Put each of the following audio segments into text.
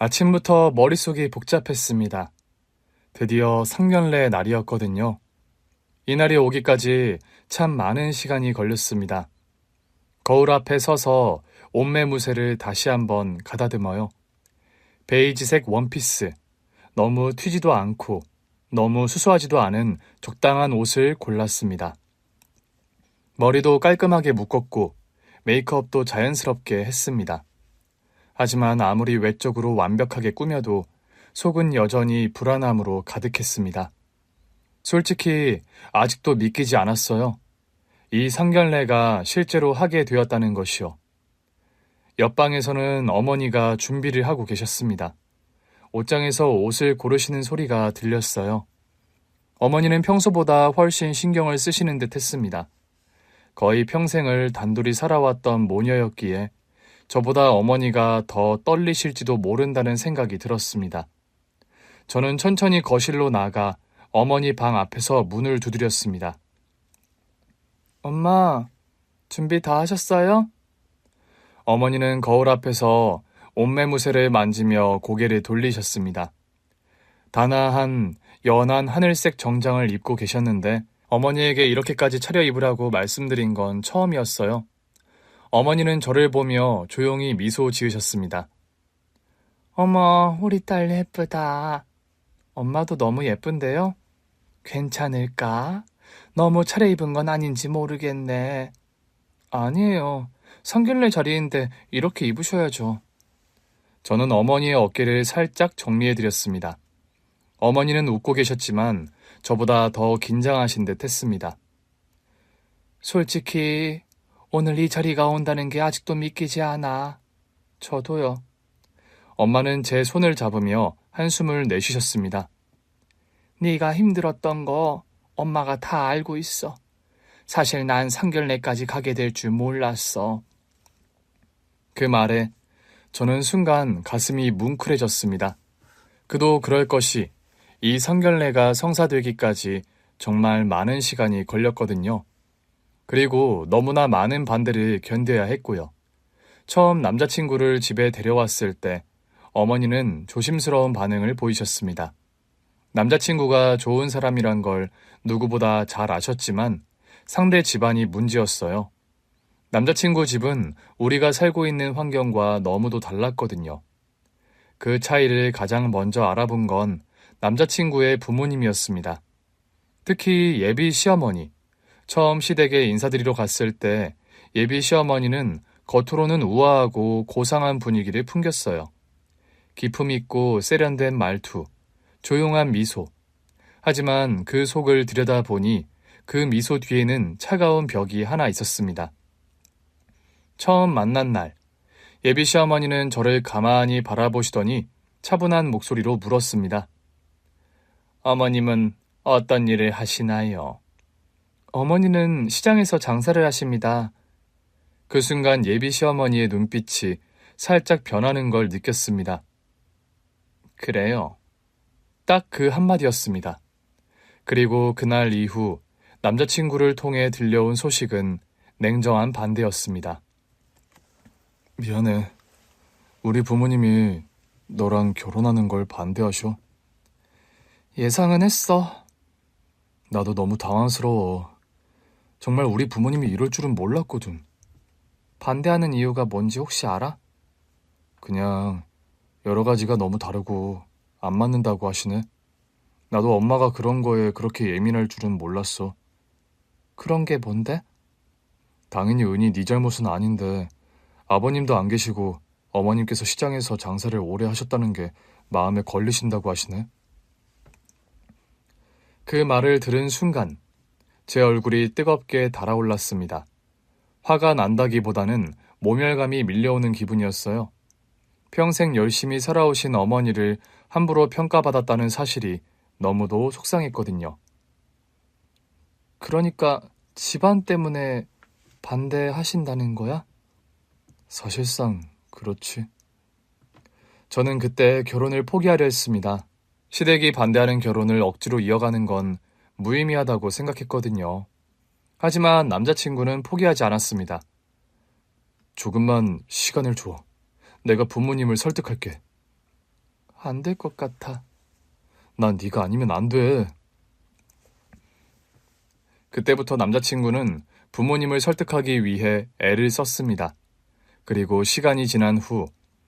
아침부터 머릿속이 복잡했습니다. 드디어 상견례 날이었거든요. 이날이 오기까지 참 많은 시간이 걸렸습니다. 거울 앞에 서서 옷매무새를 다시 한번 가다듬어요. 베이지색 원피스, 너무 튀지도 않고 너무 수수하지도 않은 적당한 옷을 골랐습니다. 머리도 깔끔하게 묶었고 메이크업도 자연스럽게 했습니다. 하지만 아무리 외적으로 완벽하게 꾸며도 속은 여전히 불안함으로 가득했습니다. 솔직히 아직도 믿기지 않았어요. 이 상견례가 실제로 하게 되었다는 것이요. 옆방에서는 어머니가 준비를 하고 계셨습니다. 옷장에서 옷을 고르시는 소리가 들렸어요. 어머니는 평소보다 훨씬 신경을 쓰시는 듯 했습니다. 거의 평생을 단둘이 살아왔던 모녀였기에 저보다 어머니가 더 떨리실지도 모른다는 생각이 들었습니다. 저는 천천히 거실로 나가 어머니 방 앞에서 문을 두드렸습니다. 엄마, 준비 다 하셨어요? 어머니는 거울 앞에서 옷매무새를 만지며 고개를 돌리셨습니다. 단아한 연한 하늘색 정장을 입고 계셨는데 어머니에게 이렇게까지 차려입으라고 말씀드린 건 처음이었어요. 어머니는 저를 보며 조용히 미소 지으셨습니다. 어머, 우리 딸 예쁘다. 엄마도 너무 예쁜데요? 괜찮을까? 너무 차려입은 건 아닌지 모르겠네. 아니에요. 상견례 자리인데 이렇게 입으셔야죠. 저는 어머니의 어깨를 살짝 정리해드렸습니다. 어머니는 웃고 계셨지만 저보다 더 긴장하신 듯 했습니다. 솔직히 오늘 이 자리가 온다는 게 아직도 믿기지 않아. 저도요. 엄마는 제 손을 잡으며 한숨을 내쉬셨습니다. 네가 힘들었던 거 엄마가 다 알고 있어. 사실 난 상견례까지 가게 될 줄 몰랐어. 그 말에 저는 순간 가슴이 뭉클해졌습니다. 그도 그럴 것이 이 상견례가 성사되기까지 정말 많은 시간이 걸렸거든요. 그리고 너무나 많은 반대를 견뎌야 했고요. 처음 남자친구를 집에 데려왔을 때 어머니는 조심스러운 반응을 보이셨습니다. 남자친구가 좋은 사람이란 걸 누구보다 잘 아셨지만 상대 집안이 문제였어요. 남자친구 집은 우리가 살고 있는 환경과 너무도 달랐거든요. 그 차이를 가장 먼저 알아본 건 남자친구의 부모님이었습니다. 특히 예비 시어머니. 처음 시댁에 인사드리러 갔을 때 예비 시어머니는 겉으로는 우아하고 고상한 분위기를 풍겼어요. 기품 있고 세련된 말투, 조용한 미소. 하지만 그 속을 들여다보니 그 미소 뒤에는 차가운 벽이 하나 있었습니다. 처음 만난 날, 예비 시어머니는 저를 가만히 바라보시더니 차분한 목소리로 물었습니다. 어머님은 어떤 일을 하시나요? 어머니는 시장에서 장사를 하십니다. 그 순간 예비 시어머니의 눈빛이 살짝 변하는 걸 느꼈습니다. 그래요. 딱 그 한마디였습니다. 그리고 그날 이후 남자친구를 통해 들려온 소식은 냉정한 반대였습니다. 미안해. 우리 부모님이 너랑 결혼하는 걸 반대하셔. 예상은 했어. 나도 너무 당황스러워. 정말 우리 부모님이 이럴 줄은 몰랐거든. 반대하는 이유가 뭔지 혹시 알아? 그냥 여러 가지가 너무 다르고 안 맞는다고 하시네. 나도 엄마가 그런 거에 그렇게 예민할 줄은 몰랐어. 그런 게 뭔데? 당연히 은희 네 잘못은 아닌데 아버님도 안 계시고 어머님께서 시장에서 장사를 오래 하셨다는 게 마음에 걸리신다고 하시네. 그 말을 들은 순간 제 얼굴이 뜨겁게 달아올랐습니다. 화가 난다기보다는 모멸감이 밀려오는 기분이었어요. 평생 열심히 살아오신 어머니를 함부로 평가받았다는 사실이 너무도 속상했거든요. 그러니까 집안 때문에 반대하신다는 거야? 사실상 그렇지. 저는 그때 결혼을 포기하려 했습니다. 시댁이 반대하는 결혼을 억지로 이어가는 건 무의미하다고 생각했거든요. 하지만 남자친구는 포기하지 않았습니다. 조금만 시간을 줘. 내가 부모님을 설득할게. 안 될 것 같아. 난 네가 아니면 안 돼. 그때부터 남자친구는 부모님을 설득하기 위해 애를 썼습니다. 그리고 시간이 지난 후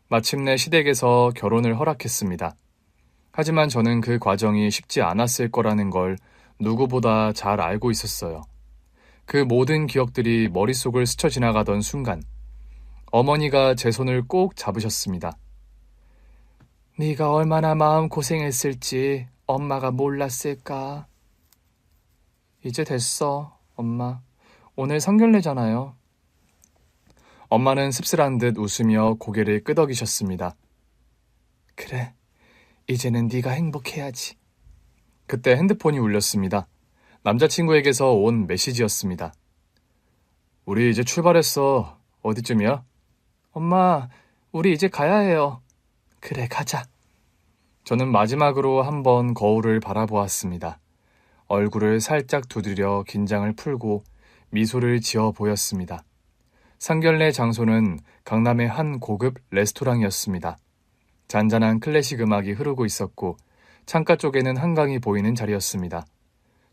마침내 시댁에서 결혼을 허락했습니다. 하지만 저는 그 과정이 쉽지 않았을 거라는 걸 누구보다 잘 알고 있었어요. 그 모든 기억들이 머릿속을 스쳐 지나가던 순간 어머니가 제 손을 꼭 잡으셨습니다. 네가 얼마나 마음고생했을지 엄마가 몰랐을까? 이제 됐어, 엄마. 오늘 성결례잖아요. 엄마는 씁쓸한 듯 웃으며 고개를 끄덕이셨습니다. 그래, 이제는 네가 행복해야지. 그때 핸드폰이 울렸습니다. 남자친구에게서 온 메시지였습니다. 우리 이제 출발했어. 어디쯤이야? 엄마, 우리 이제 가야 해요. 그래, 가자. 저는 마지막으로 한번 거울을 바라보았습니다. 얼굴을 살짝 두드려 긴장을 풀고 미소를 지어 보였습니다. 상견례 장소는 강남의 한 고급 레스토랑이었습니다. 잔잔한 클래식 음악이 흐르고 있었고 창가 쪽에는 한강이 보이는 자리였습니다.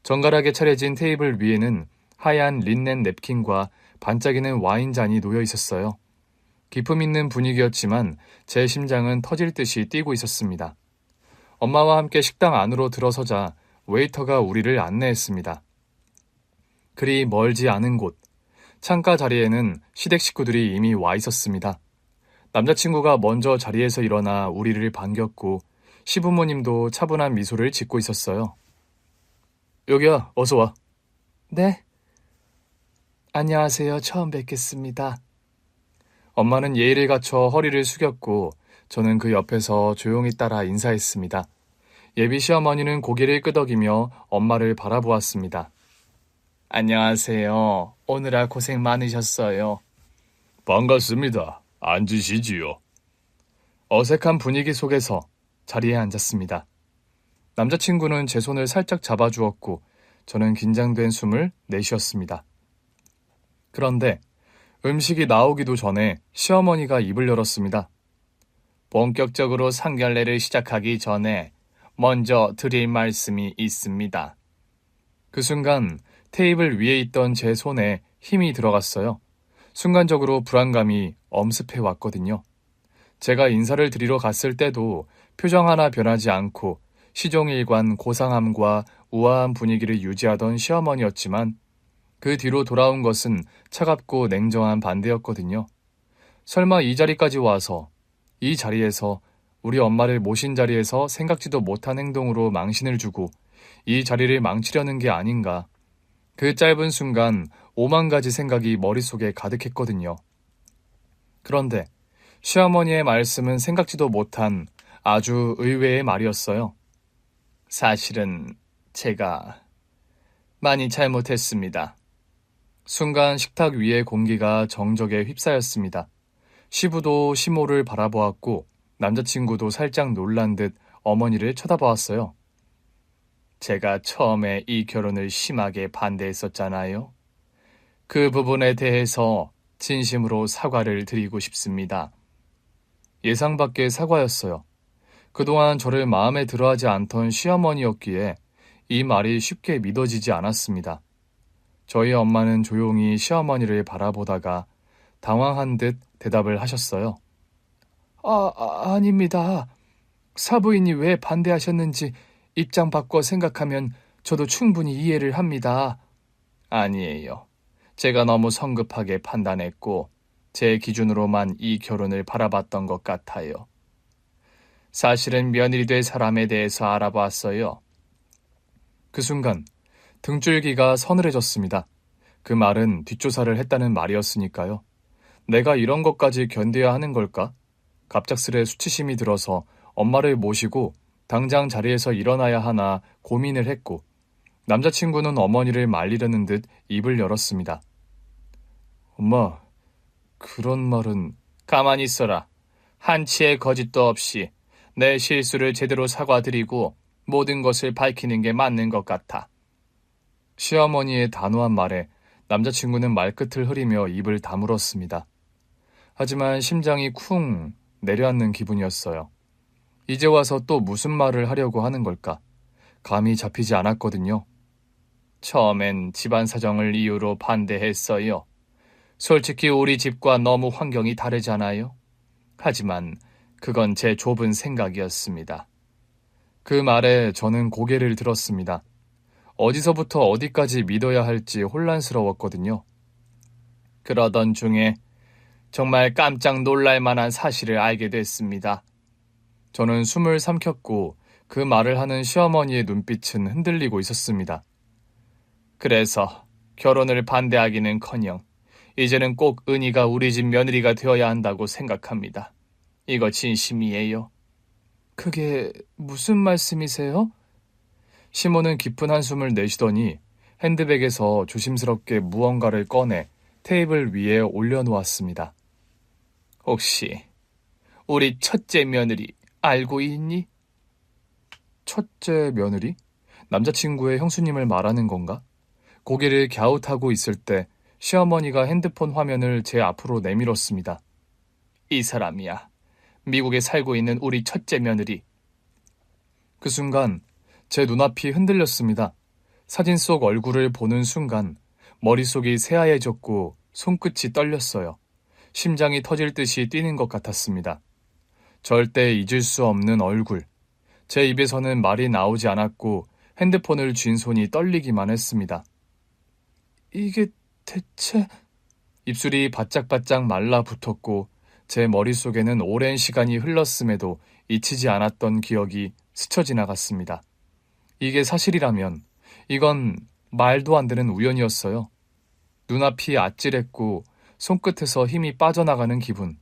정갈하게 차려진 테이블 위에는 하얀 린넨 냅킨과 반짝이는 와인잔이 놓여 있었어요. 기품 있는 분위기였지만 제 심장은 터질 듯이 뛰고 있었습니다. 엄마와 함께 식당 안으로 들어서자 웨이터가 우리를 안내했습니다. 그리 멀지 않은 곳, 창가 자리에는 시댁 식구들이 이미 와 있었습니다. 남자친구가 먼저 자리에서 일어나 우리를 반겼고 시부모님도 차분한 미소를 짓고 있었어요. 여기야, 어서 와. 네. 안녕하세요. 처음 뵙겠습니다. 엄마는 예의를 갖춰 허리를 숙였고 저는 그 옆에서 조용히 따라 인사했습니다. 예비 시어머니는 고개를 끄덕이며 엄마를 바라보았습니다. 안녕하세요. 오느라 고생 많으셨어요. 반갑습니다. 앉으시지요. 어색한 분위기 속에서 자리에 앉았습니다. 남자친구는 제 손을 살짝 잡아주었고 저는 긴장된 숨을 내쉬었습니다. 그런데 음식이 나오기도 전에 시어머니가 입을 열었습니다. 본격적으로 상견례를 시작하기 전에 먼저 드릴 말씀이 있습니다. 그 순간 테이블 위에 있던 제 손에 힘이 들어갔어요. 순간적으로 불안감이 엄습해 왔거든요. 제가 인사를 드리러 갔을 때도 표정 하나 변하지 않고 시종일관 고상함과 우아한 분위기를 유지하던 시어머니였지만 그 뒤로 돌아온 것은 차갑고 냉정한 반대였거든요. 설마 이 자리까지 와서, 이 자리에서 우리 엄마를 모신 자리에서 생각지도 못한 행동으로 망신을 주고 이 자리를 망치려는 게 아닌가. 그 짧은 순간 5만 가지 생각이 머릿속에 가득했거든요. 그런데 시어머니의 말씀은 생각지도 못한 아주 의외의 말이었어요. 사실은 제가 많이 잘못했습니다. 순간 식탁 위의 공기가 정적에 휩싸였습니다. 시부도 시모를 바라보았고 남자친구도 살짝 놀란 듯 어머니를 쳐다보았어요. 제가 처음에 이 결혼을 심하게 반대했었잖아요. 그 부분에 대해서 진심으로 사과를 드리고 싶습니다. 예상 밖의 사과였어요. 그동안 저를 마음에 들어하지 않던 시어머니였기에 이 말이 쉽게 믿어지지 않았습니다. 저희 엄마는 조용히 시어머니를 바라보다가 당황한 듯 대답을 하셨어요. 아닙니다. 사부인이 왜 반대하셨는지 입장 바꿔 생각하면 저도 충분히 이해를 합니다. 아니에요. 제가 너무 성급하게 판단했고 제 기준으로만 이 결혼을 바라봤던 것 같아요. 사실은 며느리 될 사람에 대해서 알아봤어요. 그 순간 등줄기가 서늘해졌습니다. 그 말은 뒷조사를 했다는 말이었으니까요. 내가 이런 것까지 견뎌야 하는 걸까? 갑작스레 수치심이 들어서 엄마를 모시고 당장 자리에서 일어나야 하나 고민을 했고 남자친구는 어머니를 말리려는 듯 입을 열었습니다. 엄마, 그런 말은... 가만히 있어라. 한치의 거짓도 없이 내 실수를 제대로 사과드리고 모든 것을 밝히는 게 맞는 것 같아. 시어머니의 단호한 말에 남자친구는 말끝을 흐리며 입을 다물었습니다. 하지만 심장이 쿵 내려앉는 기분이었어요. 이제 와서 또 무슨 말을 하려고 하는 걸까? 감이 잡히지 않았거든요. 처음엔 집안 사정을 이유로 반대했어요. 솔직히 우리 집과 너무 환경이 다르잖아요. 하지만 그건 제 좁은 생각이었습니다. 그 말에 저는 고개를 들었습니다. 어디서부터 어디까지 믿어야 할지 혼란스러웠거든요. 그러던 중에 정말 깜짝 놀랄 만한 사실을 알게 됐습니다. 저는 숨을 삼켰고 그 말을 하는 시어머니의 눈빛은 흔들리고 있었습니다. 그래서 결혼을 반대하기는커녕 이제는 꼭 은희가 우리 집 며느리가 되어야 한다고 생각합니다. 이거 진심이에요. 그게 무슨 말씀이세요? 시모는 깊은 한숨을 내쉬더니 핸드백에서 조심스럽게 무언가를 꺼내 테이블 위에 올려놓았습니다. 혹시 우리 첫째 며느리 알고 있니? 첫째 며느리? 남자친구의 형수님을 말하는 건가? 고개를 갸웃하고 있을 때 시어머니가 핸드폰 화면을 제 앞으로 내밀었습니다. 이 사람이야. 미국에 살고 있는 우리 첫째 며느리. 그 순간 제 눈앞이 흔들렸습니다. 사진 속 얼굴을 보는 순간 머릿속이 새하얘졌고 손끝이 떨렸어요. 심장이 터질 듯이 뛰는 것 같았습니다. 절대 잊을 수 없는 얼굴. 제 입에서는 말이 나오지 않았고 핸드폰을 쥔 손이 떨리기만 했습니다. 이게 대체... 입술이 바짝바짝 말라붙었고 제 머릿속에는 오랜 시간이 흘렀음에도 잊히지 않았던 기억이 스쳐 지나갔습니다. 이게 사실이라면 이건 말도 안 되는 우연이었어요. 눈앞이 아찔했고 손끝에서 힘이 빠져나가는 기분.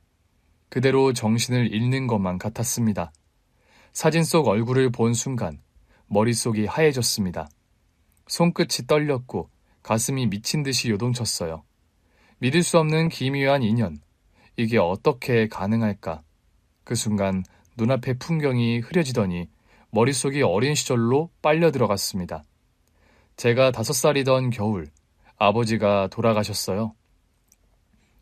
그대로 정신을 잃는 것만 같았습니다. 사진 속 얼굴을 본 순간 머릿속이 하얘졌습니다. 손끝이 떨렸고 가슴이 미친 듯이 요동쳤어요. 믿을 수 없는 기묘한 인연. 이게 어떻게 가능할까? 그 순간 눈앞의 풍경이 흐려지더니 머릿속이 어린 시절로 빨려 들어갔습니다. 제가 5살이던 겨울, 아버지가 돌아가셨어요.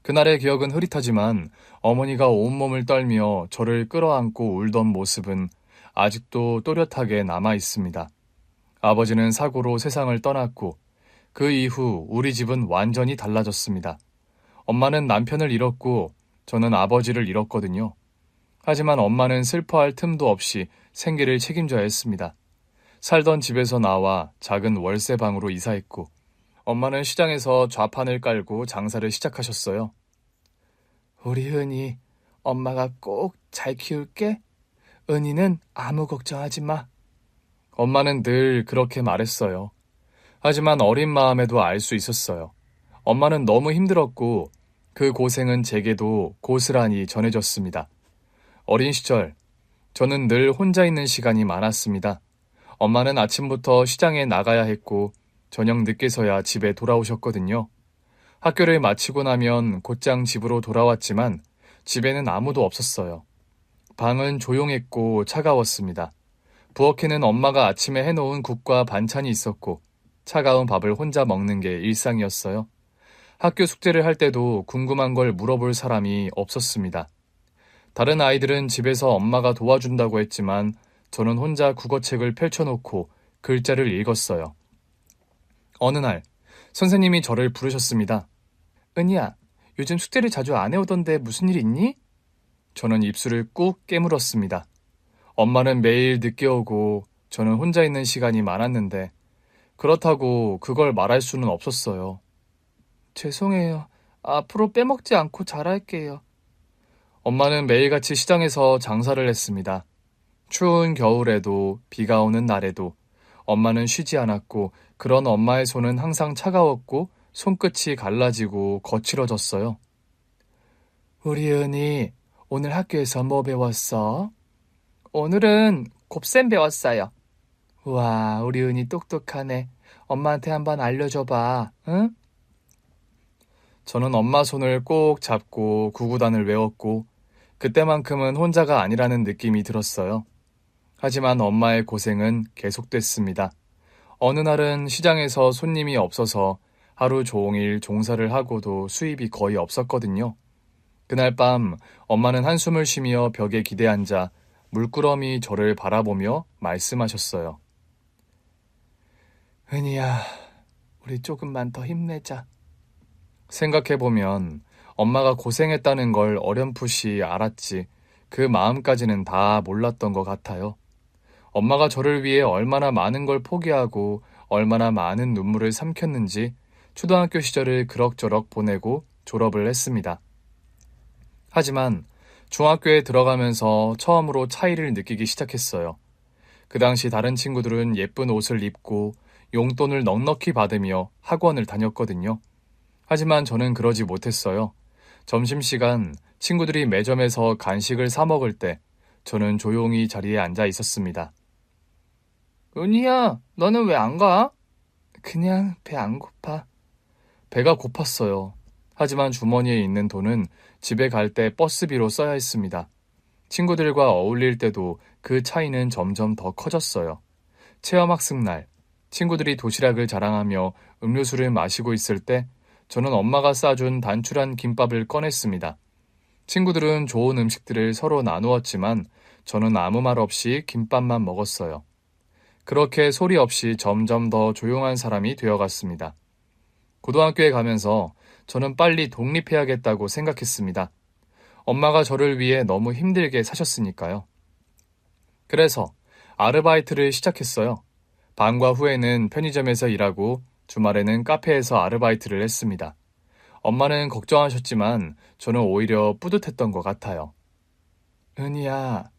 그날의 기억은 흐릿하지만 어머니가 온몸을 떨며 저를 끌어안고 울던 모습은 아직도 또렷하게 남아 있습니다. 아버지는 사고로 세상을 떠났고 그 이후 우리 집은 완전히 달라졌습니다. 엄마는 남편을 잃었고 저는 아버지를 잃었거든요. 하지만 엄마는 슬퍼할 틈도 없이 생계를 책임져야 했습니다. 살던 집에서 나와 작은 월세방으로 이사했고 엄마는 시장에서 좌판을 깔고 장사를 시작하셨어요. 우리 은희, 엄마가 꼭 잘 키울게. 은희는 아무 걱정하지 마. 엄마는 늘 그렇게 말했어요. 하지만 어린 마음에도 알 수 있었어요. 엄마는 너무 힘들었고 그 고생은 제게도 고스란히 전해졌습니다. 어린 시절, 저는 늘 혼자 있는 시간이 많았습니다. 엄마는 아침부터 시장에 나가야 했고 저녁 늦게서야 집에 돌아오셨거든요. 학교를 마치고 나면 곧장 집으로 돌아왔지만 집에는 아무도 없었어요. 방은 조용했고 차가웠습니다. 부엌에는 엄마가 아침에 해놓은 국과 반찬이 있었고 차가운 밥을 혼자 먹는 게 일상이었어요. 학교 숙제를 할 때도 궁금한 걸 물어볼 사람이 없었습니다. 다른 아이들은 집에서 엄마가 도와준다고 했지만 저는 혼자 국어책을 펼쳐놓고 글자를 읽었어요. 어느 날 선생님이 저를 부르셨습니다. 은희야, 요즘 숙제를 자주 안 해오던데 무슨 일 있니? 저는 입술을 꾹 깨물었습니다. 엄마는 매일 늦게 오고 저는 혼자 있는 시간이 많았는데 그렇다고 그걸 말할 수는 없었어요. 죄송해요. 앞으로 빼먹지 않고 잘할게요. 엄마는 매일같이 시장에서 장사를 했습니다. 추운 겨울에도 비가 오는 날에도 엄마는 쉬지 않았고 그런 엄마의 손은 항상 차가웠고 손끝이 갈라지고 거칠어졌어요. 우리 은희, 오늘 학교에서 뭐 배웠어? 오늘은 곱셈 배웠어요. 와, 우리 은희 똑똑하네. 엄마한테 한번 알려줘봐, 응? 저는 엄마 손을 꼭 잡고 구구단을 외웠고 그때만큼은 혼자가 아니라는 느낌이 들었어요. 하지만 엄마의 고생은 계속됐습니다. 어느 날은 시장에서 손님이 없어서 하루 종일 종사를 하고도 수입이 거의 없었거든요. 그날 밤 엄마는 한숨을 쉬며 벽에 기대앉아 물끄러미 저를 바라보며 말씀하셨어요. 은희야, 우리 조금만 더 힘내자. 생각해보면 엄마가 고생했다는 걸 어렴풋이 알았지 그 마음까지는 다 몰랐던 것 같아요. 엄마가 저를 위해 얼마나 많은 걸 포기하고 얼마나 많은 눈물을 삼켰는지 초등학교 시절을 그럭저럭 보내고 졸업을 했습니다. 하지만 중학교에 들어가면서 처음으로 차이를 느끼기 시작했어요. 그 당시 다른 친구들은 예쁜 옷을 입고 용돈을 넉넉히 받으며 학원을 다녔거든요. 하지만 저는 그러지 못했어요. 점심시간 친구들이 매점에서 간식을 사 먹을 때 저는 조용히 자리에 앉아 있었습니다. 은희야, 너는 왜 안 가? 그냥 배 안 고파. 배가 고팠어요. 하지만 주머니에 있는 돈은 집에 갈 때 버스비로 써야 했습니다. 친구들과 어울릴 때도 그 차이는 점점 더 커졌어요. 체험학습 날, 친구들이 도시락을 자랑하며 음료수를 마시고 있을 때 저는 엄마가 싸준 단출한 김밥을 꺼냈습니다. 친구들은 좋은 음식들을 서로 나누었지만 저는 아무 말 없이 김밥만 먹었어요. 그렇게 소리 없이 점점 더 조용한 사람이 되어갔습니다. 고등학교에 가면서 저는 빨리 독립해야겠다고 생각했습니다. 엄마가 저를 위해 너무 힘들게 사셨으니까요. 그래서 아르바이트를 시작했어요. 방과 후에는 편의점에서 일하고 주말에는 카페에서 아르바이트를 했습니다. 엄마는 걱정하셨지만 저는 오히려 뿌듯했던 것 같아요. 은희야,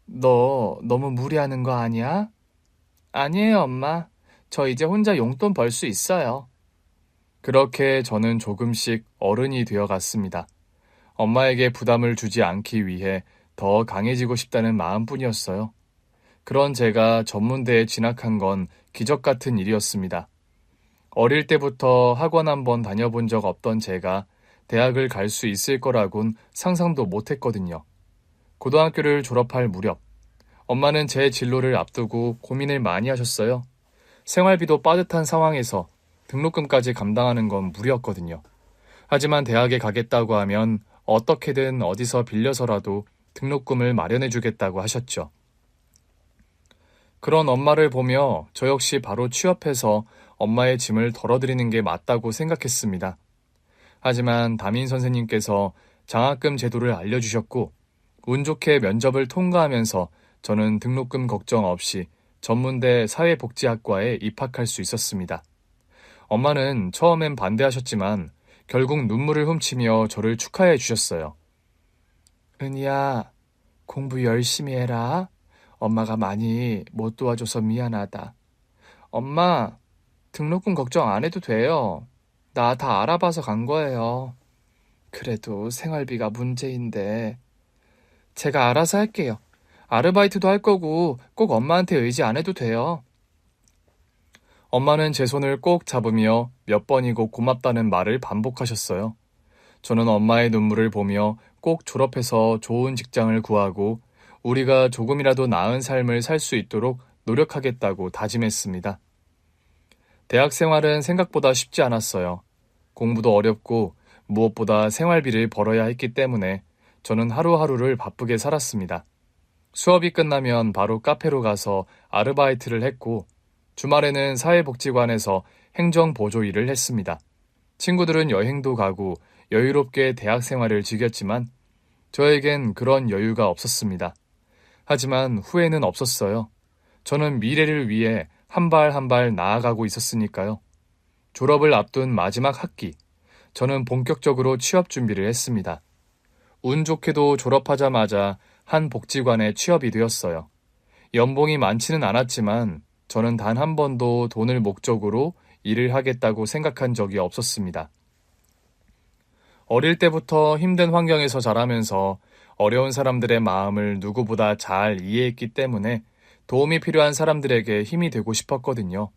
너 너무 무리하는 거 아니야? 아니에요, 엄마. 저 이제 혼자 용돈 벌 수 있어요. 그렇게 저는 조금씩 어른이 되어 갔습니다. 엄마에게 부담을 주지 않기 위해 더 강해지고 싶다는 마음뿐이었어요. 그런 제가 전문대에 진학한 건 기적 같은 일이었습니다. 어릴 때부터 학원 한번 다녀본 적 없던 제가 대학을 갈 수 있을 거라곤 상상도 못했거든요. 고등학교를 졸업할 무렵, 엄마는 제 진로를 앞두고 고민을 많이 하셨어요. 생활비도 빠듯한 상황에서 등록금까지 감당하는 건 무리였거든요. 하지만 대학에 가겠다고 하면 어떻게든 어디서 빌려서라도 등록금을 마련해 주겠다고 하셨죠. 그런 엄마를 보며 저 역시 바로 취업해서 엄마의 짐을 덜어드리는 게 맞다고 생각했습니다. 하지만 담임 선생님께서 장학금 제도를 알려주셨고 운 좋게 면접을 통과하면서 저는 등록금 걱정 없이 전문대 사회복지학과에 입학할 수 있었습니다. 엄마는 처음엔 반대하셨지만 결국 눈물을 훔치며 저를 축하해 주셨어요. 은희야, 공부 열심히 해라. 엄마가 많이 못 도와줘서 미안하다. 엄마, 등록금 걱정 안 해도 돼요. 나 다 알아봐서 간 거예요. 그래도 생활비가 문제인데. 제가 알아서 할게요. 아르바이트도 할 거고 꼭 엄마한테 의지 안 해도 돼요. 엄마는 제 손을 꼭 잡으며 몇 번이고 고맙다는 말을 반복하셨어요. 저는 엄마의 눈물을 보며 꼭 졸업해서 좋은 직장을 구하고 우리가 조금이라도 나은 삶을 살 수 있도록 노력하겠다고 다짐했습니다. 대학 생활은 생각보다 쉽지 않았어요. 공부도 어렵고 무엇보다 생활비를 벌어야 했기 때문에 저는 하루하루를 바쁘게 살았습니다. 수업이 끝나면 바로 카페로 가서 아르바이트를 했고 주말에는 사회복지관에서 행정보조 일을 했습니다. 친구들은 여행도 가고 여유롭게 대학 생활을 즐겼지만 저에겐 그런 여유가 없었습니다. 하지만 후회는 없었어요. 저는 미래를 위해 한 발 한 발 나아가고 있었으니까요. 졸업을 앞둔 마지막 학기, 저는 본격적으로 취업 준비를 했습니다. 운 좋게도 졸업하자마자 한 복지관에 취업이 되었어요. 연봉이 많지는 않았지만 저는 단 한 번도 돈을 목적으로 일을 하겠다고 생각한 적이 없었습니다. 어릴 때부터 힘든 환경에서 자라면서 어려운 사람들의 마음을 누구보다 잘 이해했기 때문에 도움이 필요한 사람들에게 힘이 되고 싶었거든요.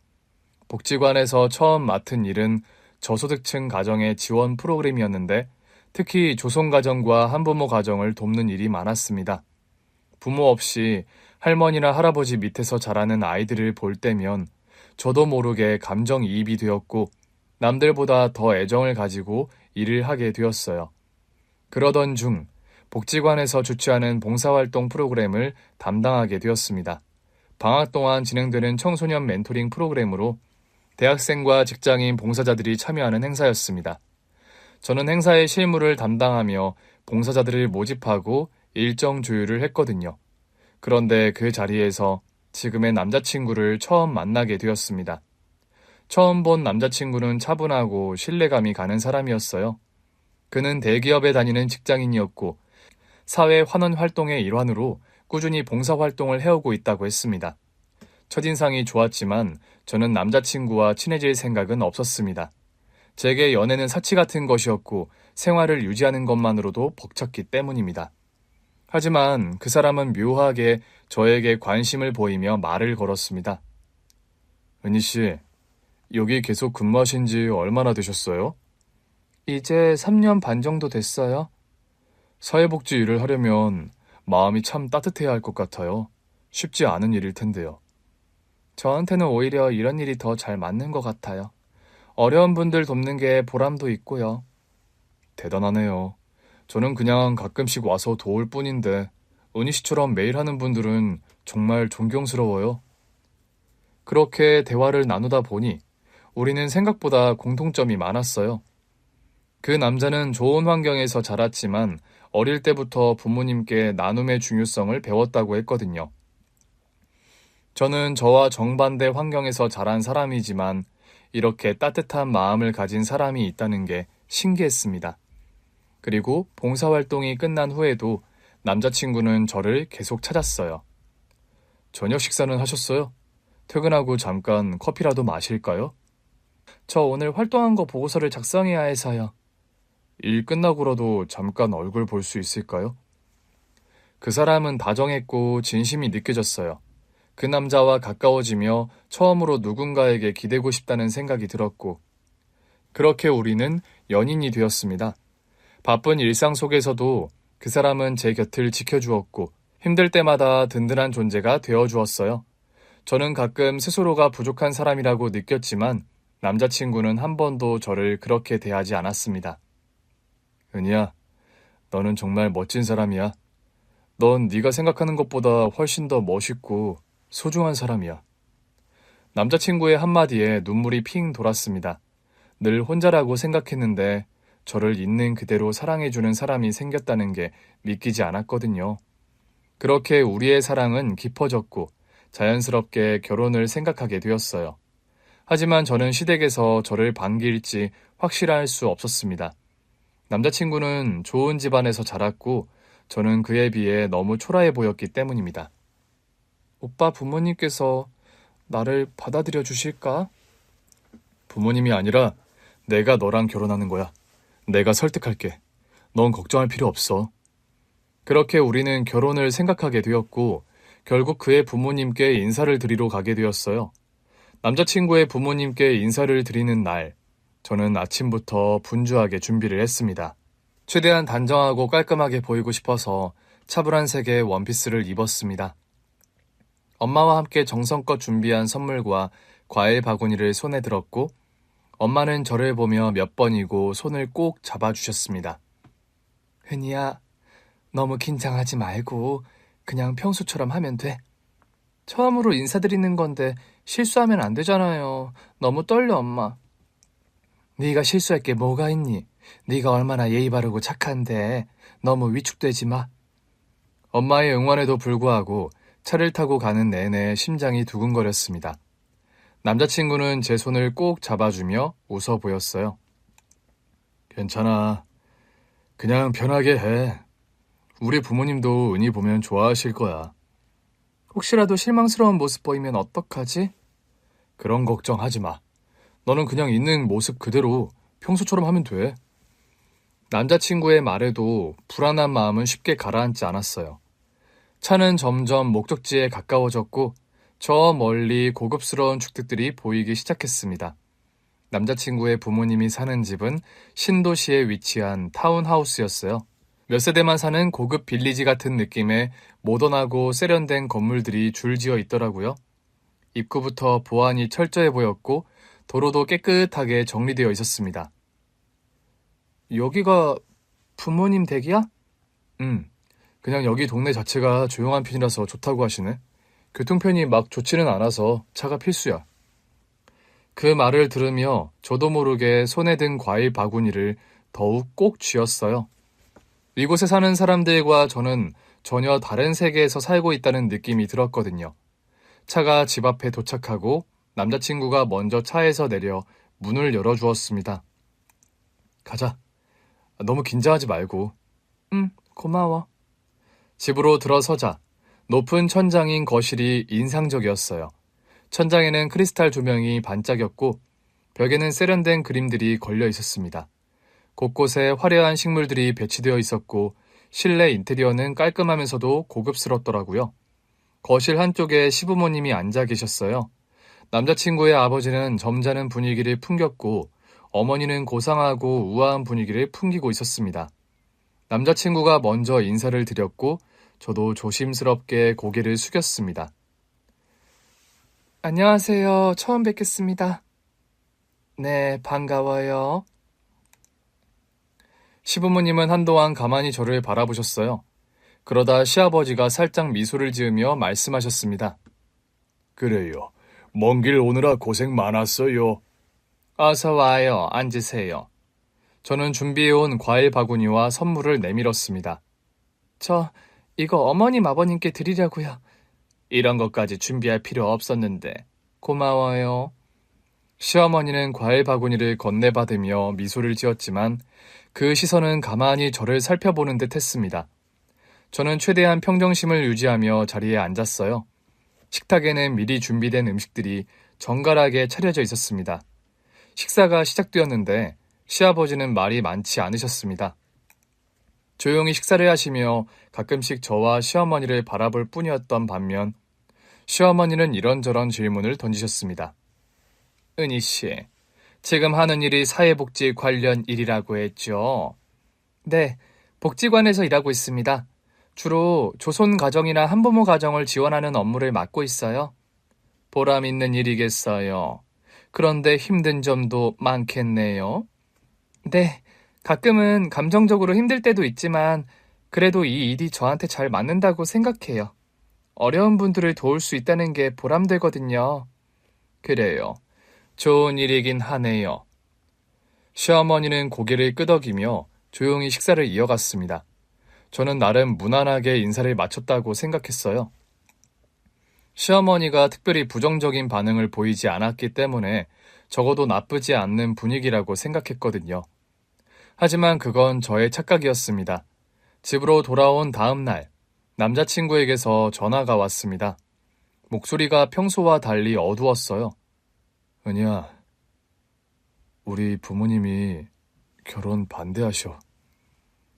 복지관에서 처음 맡은 일은 저소득층 가정의 지원 프로그램이었는데 특히 조손가정과 한부모 가정을 돕는 일이 많았습니다. 부모 없이 할머니나 할아버지 밑에서 자라는 아이들을 볼 때면 저도 모르게 감정이입이 되었고 남들보다 더 애정을 가지고 일을 하게 되었어요. 그러던 중 복지관에서 주최하는 봉사활동 프로그램을 담당하게 되었습니다. 방학 동안 진행되는 청소년 멘토링 프로그램으로 대학생과 직장인 봉사자들이 참여하는 행사였습니다. 저는 행사의 실무를 담당하며 봉사자들을 모집하고 일정 조율을 했거든요. 그런데 그 자리에서 지금의 남자친구를 처음 만나게 되었습니다. 처음 본 남자친구는 차분하고 신뢰감이 가는 사람이었어요. 그는 대기업에 다니는 직장인이었고 사회 환원 활동의 일환으로 꾸준히 봉사활동을 해오고 있다고 했습니다. 첫인상이 좋았지만 저는 남자친구와 친해질 생각은 없었습니다. 제게 연애는 사치 같은 것이었고 생활을 유지하는 것만으로도 벅찼기 때문입니다. 하지만 그 사람은 묘하게 저에게 관심을 보이며 말을 걸었습니다. 은희 씨, 여기 계속 근무하신 지 얼마나 되셨어요? 이제 3년 반 정도 됐어요. 사회복지 일을 하려면 마음이 참 따뜻해야 할 것 같아요. 쉽지 않은 일일 텐데요. 저한테는 오히려 이런 일이 더 잘 맞는 것 같아요. 어려운 분들 돕는 게 보람도 있고요. 대단하네요. 저는 그냥 가끔씩 와서 도울 뿐인데 은희 씨처럼 매일 하는 분들은 정말 존경스러워요. 그렇게 대화를 나누다 보니 우리는 생각보다 공통점이 많았어요. 그 남자는 좋은 환경에서 자랐지만 어릴 때부터 부모님께 나눔의 중요성을 배웠다고 했거든요. 저는 저와 정반대 환경에서 자란 사람이지만 이렇게 따뜻한 마음을 가진 사람이 있다는 게 신기했습니다. 그리고 봉사활동이 끝난 후에도 남자친구는 저를 계속 찾았어요. 저녁 식사는 하셨어요? 퇴근하고 잠깐 커피라도 마실까요? 저 오늘 활동한 거 보고서를 작성해야 해서요. 일 끝나고라도 잠깐 얼굴 볼 수 있을까요? 그 사람은 다정했고 진심이 느껴졌어요. 그 남자와 가까워지며 처음으로 누군가에게 기대고 싶다는 생각이 들었고, 그렇게 우리는 연인이 되었습니다. 바쁜 일상 속에서도 그 사람은 제 곁을 지켜주었고, 힘들 때마다 든든한 존재가 되어주었어요. 저는 가끔 스스로가 부족한 사람이라고 느꼈지만, 남자친구는 한 번도 저를 그렇게 대하지 않았습니다. 은희야, 너는 정말 멋진 사람이야. 넌 네가 생각하는 것보다 훨씬 더 멋있고 소중한 사람이야. 남자친구의 한마디에 눈물이 핑 돌았습니다. 늘 혼자라고 생각했는데 저를 있는 그대로 사랑해주는 사람이 생겼다는 게 믿기지 않았거든요. 그렇게 우리의 사랑은 깊어졌고 자연스럽게 결혼을 생각하게 되었어요. 하지만 저는 시댁에서 저를 반길지 확실할 수 없었습니다. 남자친구는 좋은 집안에서 자랐고 저는 그에 비해 너무 초라해 보였기 때문입니다. 오빠 부모님께서 나를 받아들여 주실까? 부모님이 아니라 내가 너랑 결혼하는 거야. 내가 설득할게. 넌 걱정할 필요 없어. 그렇게 우리는 결혼을 생각하게 되었고 결국 그의 부모님께 인사를 드리러 가게 되었어요. 남자친구의 부모님께 인사를 드리는 날, 저는 아침부터 분주하게 준비를 했습니다. 최대한 단정하고 깔끔하게 보이고 싶어서 차분한 색의 원피스를 입었습니다. 엄마와 함께 정성껏 준비한 선물과 과일 바구니를 손에 들었고 엄마는 저를 보며 몇 번이고 손을 꼭 잡아주셨습니다. 흔이야, 너무 긴장하지 말고 그냥 평소처럼 하면 돼. 처음으로 인사드리는 건데 실수하면 안 되잖아요. 너무 떨려, 엄마. 네가 실수할 게 뭐가 있니? 네가 얼마나 예의 바르고 착한데 너무 위축되지 마. 엄마의 응원에도 불구하고 차를 타고 가는 내내 심장이 두근거렸습니다. 남자친구는 제 손을 꼭 잡아주며 웃어 보였어요. 괜찮아. 그냥 편하게 해. 우리 부모님도 은희 보면 좋아하실 거야. 혹시라도 실망스러운 모습 보이면 어떡하지? 그런 걱정하지 마. 너는 그냥 있는 모습 그대로 평소처럼 하면 돼. 남자친구의 말에도 불안한 마음은 쉽게 가라앉지 않았어요. 차는 점점 목적지에 가까워졌고 저 멀리 고급스러운 주택들이 보이기 시작했습니다. 남자친구의 부모님이 사는 집은 신도시에 위치한 타운하우스였어요. 몇 세대만 사는 고급 빌리지 같은 느낌의 모던하고 세련된 건물들이 줄지어 있더라고요. 입구부터 보안이 철저해 보였고 도로도 깨끗하게 정리되어 있었습니다. 여기가 부모님 댁이야? 그냥 여기 동네 자체가 조용한 편이라서 좋다고 하시네. 교통편이 막 좋지는 않아서 차가 필수야. 그 말을 들으며 저도 모르게 손에 든 과일 바구니를 더욱 꼭 쥐었어요. 이곳에 사는 사람들과 저는 전혀 다른 세계에서 살고 있다는 느낌이 들었거든요. 차가 집 앞에 도착하고 남자친구가 먼저 차에서 내려 문을 열어주었습니다. 가자. 너무 긴장하지 말고. 고마워. 집으로 들어서자 높은 천장인 거실이 인상적이었어요. 천장에는 크리스탈 조명이 반짝였고 벽에는 세련된 그림들이 걸려 있었습니다. 곳곳에 화려한 식물들이 배치되어 있었고 실내 인테리어는 깔끔하면서도 고급스럽더라고요. 거실 한쪽에 시부모님이 앉아 계셨어요. 남자친구의 아버지는 점잖은 분위기를 풍겼고 어머니는 고상하고 우아한 분위기를 풍기고 있었습니다. 남자친구가 먼저 인사를 드렸고 저도 조심스럽게 고개를 숙였습니다. 안녕하세요. 처음 뵙겠습니다. 네, 반가워요. 시부모님은 한동안 가만히 저를 바라보셨어요. 그러다 시아버지가 살짝 미소를 지으며 말씀하셨습니다. 그래요. 먼 길 오느라 고생 많았어요. 어서 와요. 앉으세요. 저는 준비해온 과일 바구니와 선물을 내밀었습니다. 저 이거 어머님 아버님께 드리려고요. 이런 것까지 준비할 필요 없었는데. 고마워요. 시어머니는 과일 바구니를 건네받으며 미소를 지었지만 그 시선은 가만히 저를 살펴보는 듯 했습니다. 저는 최대한 평정심을 유지하며 자리에 앉았어요. 식탁에는 미리 준비된 음식들이 정갈하게 차려져 있었습니다. 식사가 시작되었는데 시아버지는 말이 많지 않으셨습니다. 조용히 식사를 하시며 가끔씩 저와 시어머니를 바라볼 뿐이었던 반면 시어머니는 이런저런 질문을 던지셨습니다. 은희 씨, 지금 하는 일이 사회복지 관련 일이라고 했죠? 네, 복지관에서 일하고 있습니다. 주로 조손 가정이나 한부모 가정을 지원하는 업무를 맡고 있어요. 보람 있는 일이겠어요. 그런데 힘든 점도 많겠네요. 네, 가끔은 감정적으로 힘들 때도 있지만 그래도 이 일이 저한테 잘 맞는다고 생각해요. 어려운 분들을 도울 수 있다는 게 보람되거든요. 그래요. 좋은 일이긴 하네요. 시어머니는 고개를 끄덕이며 조용히 식사를 이어갔습니다. 저는 나름 무난하게 인사를 마쳤다고 생각했어요. 시어머니가 특별히 부정적인 반응을 보이지 않았기 때문에 적어도 나쁘지 않는 분위기라고 생각했거든요. 하지만 그건 저의 착각이었습니다. 집으로 돌아온 다음 날, 남자친구에게서 전화가 왔습니다. 목소리가 평소와 달리 어두웠어요. 은희야, 우리 부모님이 결혼 반대하셔.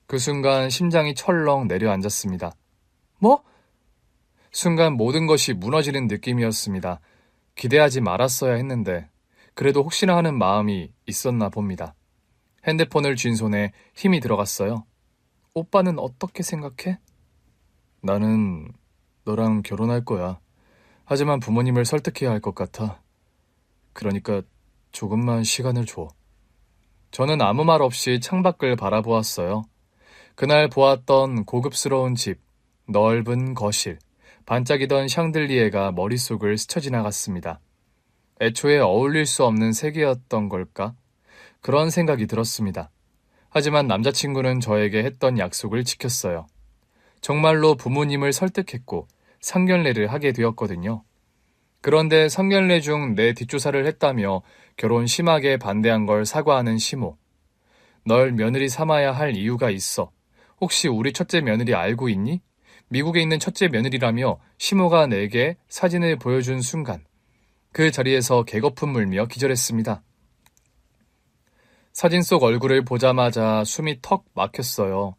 그 순간 심장이 철렁 내려앉았습니다. 뭐? 순간 모든 것이 무너지는 느낌이었습니다. 기대하지 말았어야 했는데 그래도 혹시나 하는 마음이 있었나 봅니다. 핸드폰을 쥔 손에 힘이 들어갔어요. 오빠는 어떻게 생각해? 나는 너랑 결혼할 거야. 하지만 부모님을 설득해야 할 것 같아. 그러니까 조금만 시간을 줘. 저는 아무 말 없이 창밖을 바라보았어요. 그날 보았던 고급스러운 집, 넓은 거실, 반짝이던 샹들리에가 머릿속을 스쳐 지나갔습니다. 애초에 어울릴 수 없는 세계였던 걸까? 그런 생각이 들었습니다. 하지만 남자친구는 저에게 했던 약속을 지켰어요. 정말로 부모님을 설득했고 상견례를 하게 되었거든요. 그런데 상견례 중 내 뒷조사를 했다며 결혼 심하게 반대한 걸 사과하는 시모. 널 며느리 삼아야 할 이유가 있어. 혹시 우리 첫째 며느리 알고 있니? 미국에 있는 첫째 며느리라며 시모가 내게 사진을 보여준 순간 그 자리에서 개거품 물며 기절했습니다. 사진 속 얼굴을 보자마자 숨이 턱 막혔어요.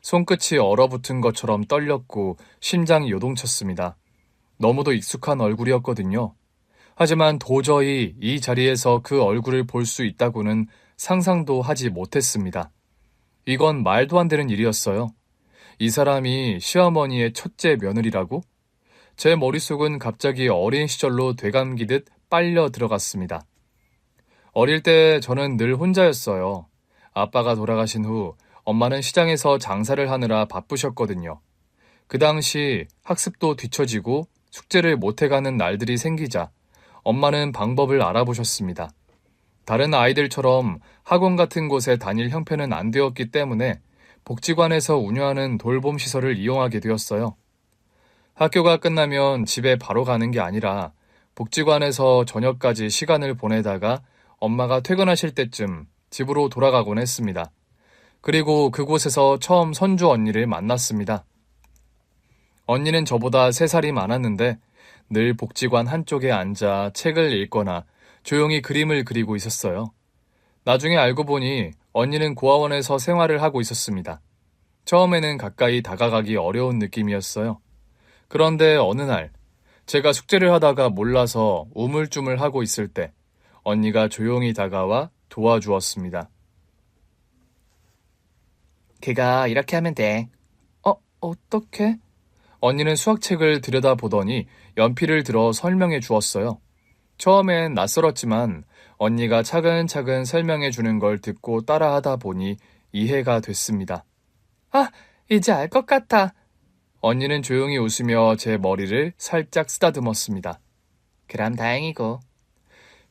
손끝이 얼어붙은 것처럼 떨렸고 심장이 요동쳤습니다. 너무도 익숙한 얼굴이었거든요. 하지만 도저히 이 자리에서 그 얼굴을 볼 수 있다고는 상상도 하지 못했습니다. 이건 말도 안 되는 일이었어요. 이 사람이 시어머니의 첫째 며느리라고? 제 머릿속은 갑자기 어린 시절로 되감기듯 빨려 들어갔습니다. 어릴 때 저는 늘 혼자였어요. 아빠가 돌아가신 후 엄마는 시장에서 장사를 하느라 바쁘셨거든요. 그 당시 학습도 뒤처지고 숙제를 못해가는 날들이 생기자 엄마는 방법을 알아보셨습니다. 다른 아이들처럼 학원 같은 곳에 다닐 형편은 안 되었기 때문에 복지관에서 운영하는 돌봄 시설을 이용하게 되었어요. 학교가 끝나면 집에 바로 가는 게 아니라 복지관에서 저녁까지 시간을 보내다가 엄마가 퇴근하실 때쯤 집으로 돌아가곤 했습니다. 그리고 그곳에서 처음 선주 언니를 만났습니다. 언니는 저보다 3살이 많았는데 늘 복지관 한쪽에 앉아 책을 읽거나 조용히 그림을 그리고 있었어요. 나중에 알고 보니 언니는 고아원에서 생활을 하고 있었습니다. 처음에는 가까이 다가가기 어려운 느낌이었어요. 그런데 어느 날 제가 숙제를 하다가 몰라서 우물쭈물하고 있을 때 언니가 조용히 다가와 도와주었습니다. 그거 이렇게 하면 돼. 어떻게? 언니는 수학책을 들여다보더니 연필을 들어 설명해 주었어요. 처음엔 낯설었지만 언니가 차근차근 설명해 주는 걸 듣고 따라하다 보니 이해가 됐습니다. 이제 알 것 같아. 언니는 조용히 웃으며 제 머리를 살짝 쓰다듬었습니다. 그럼 다행이고.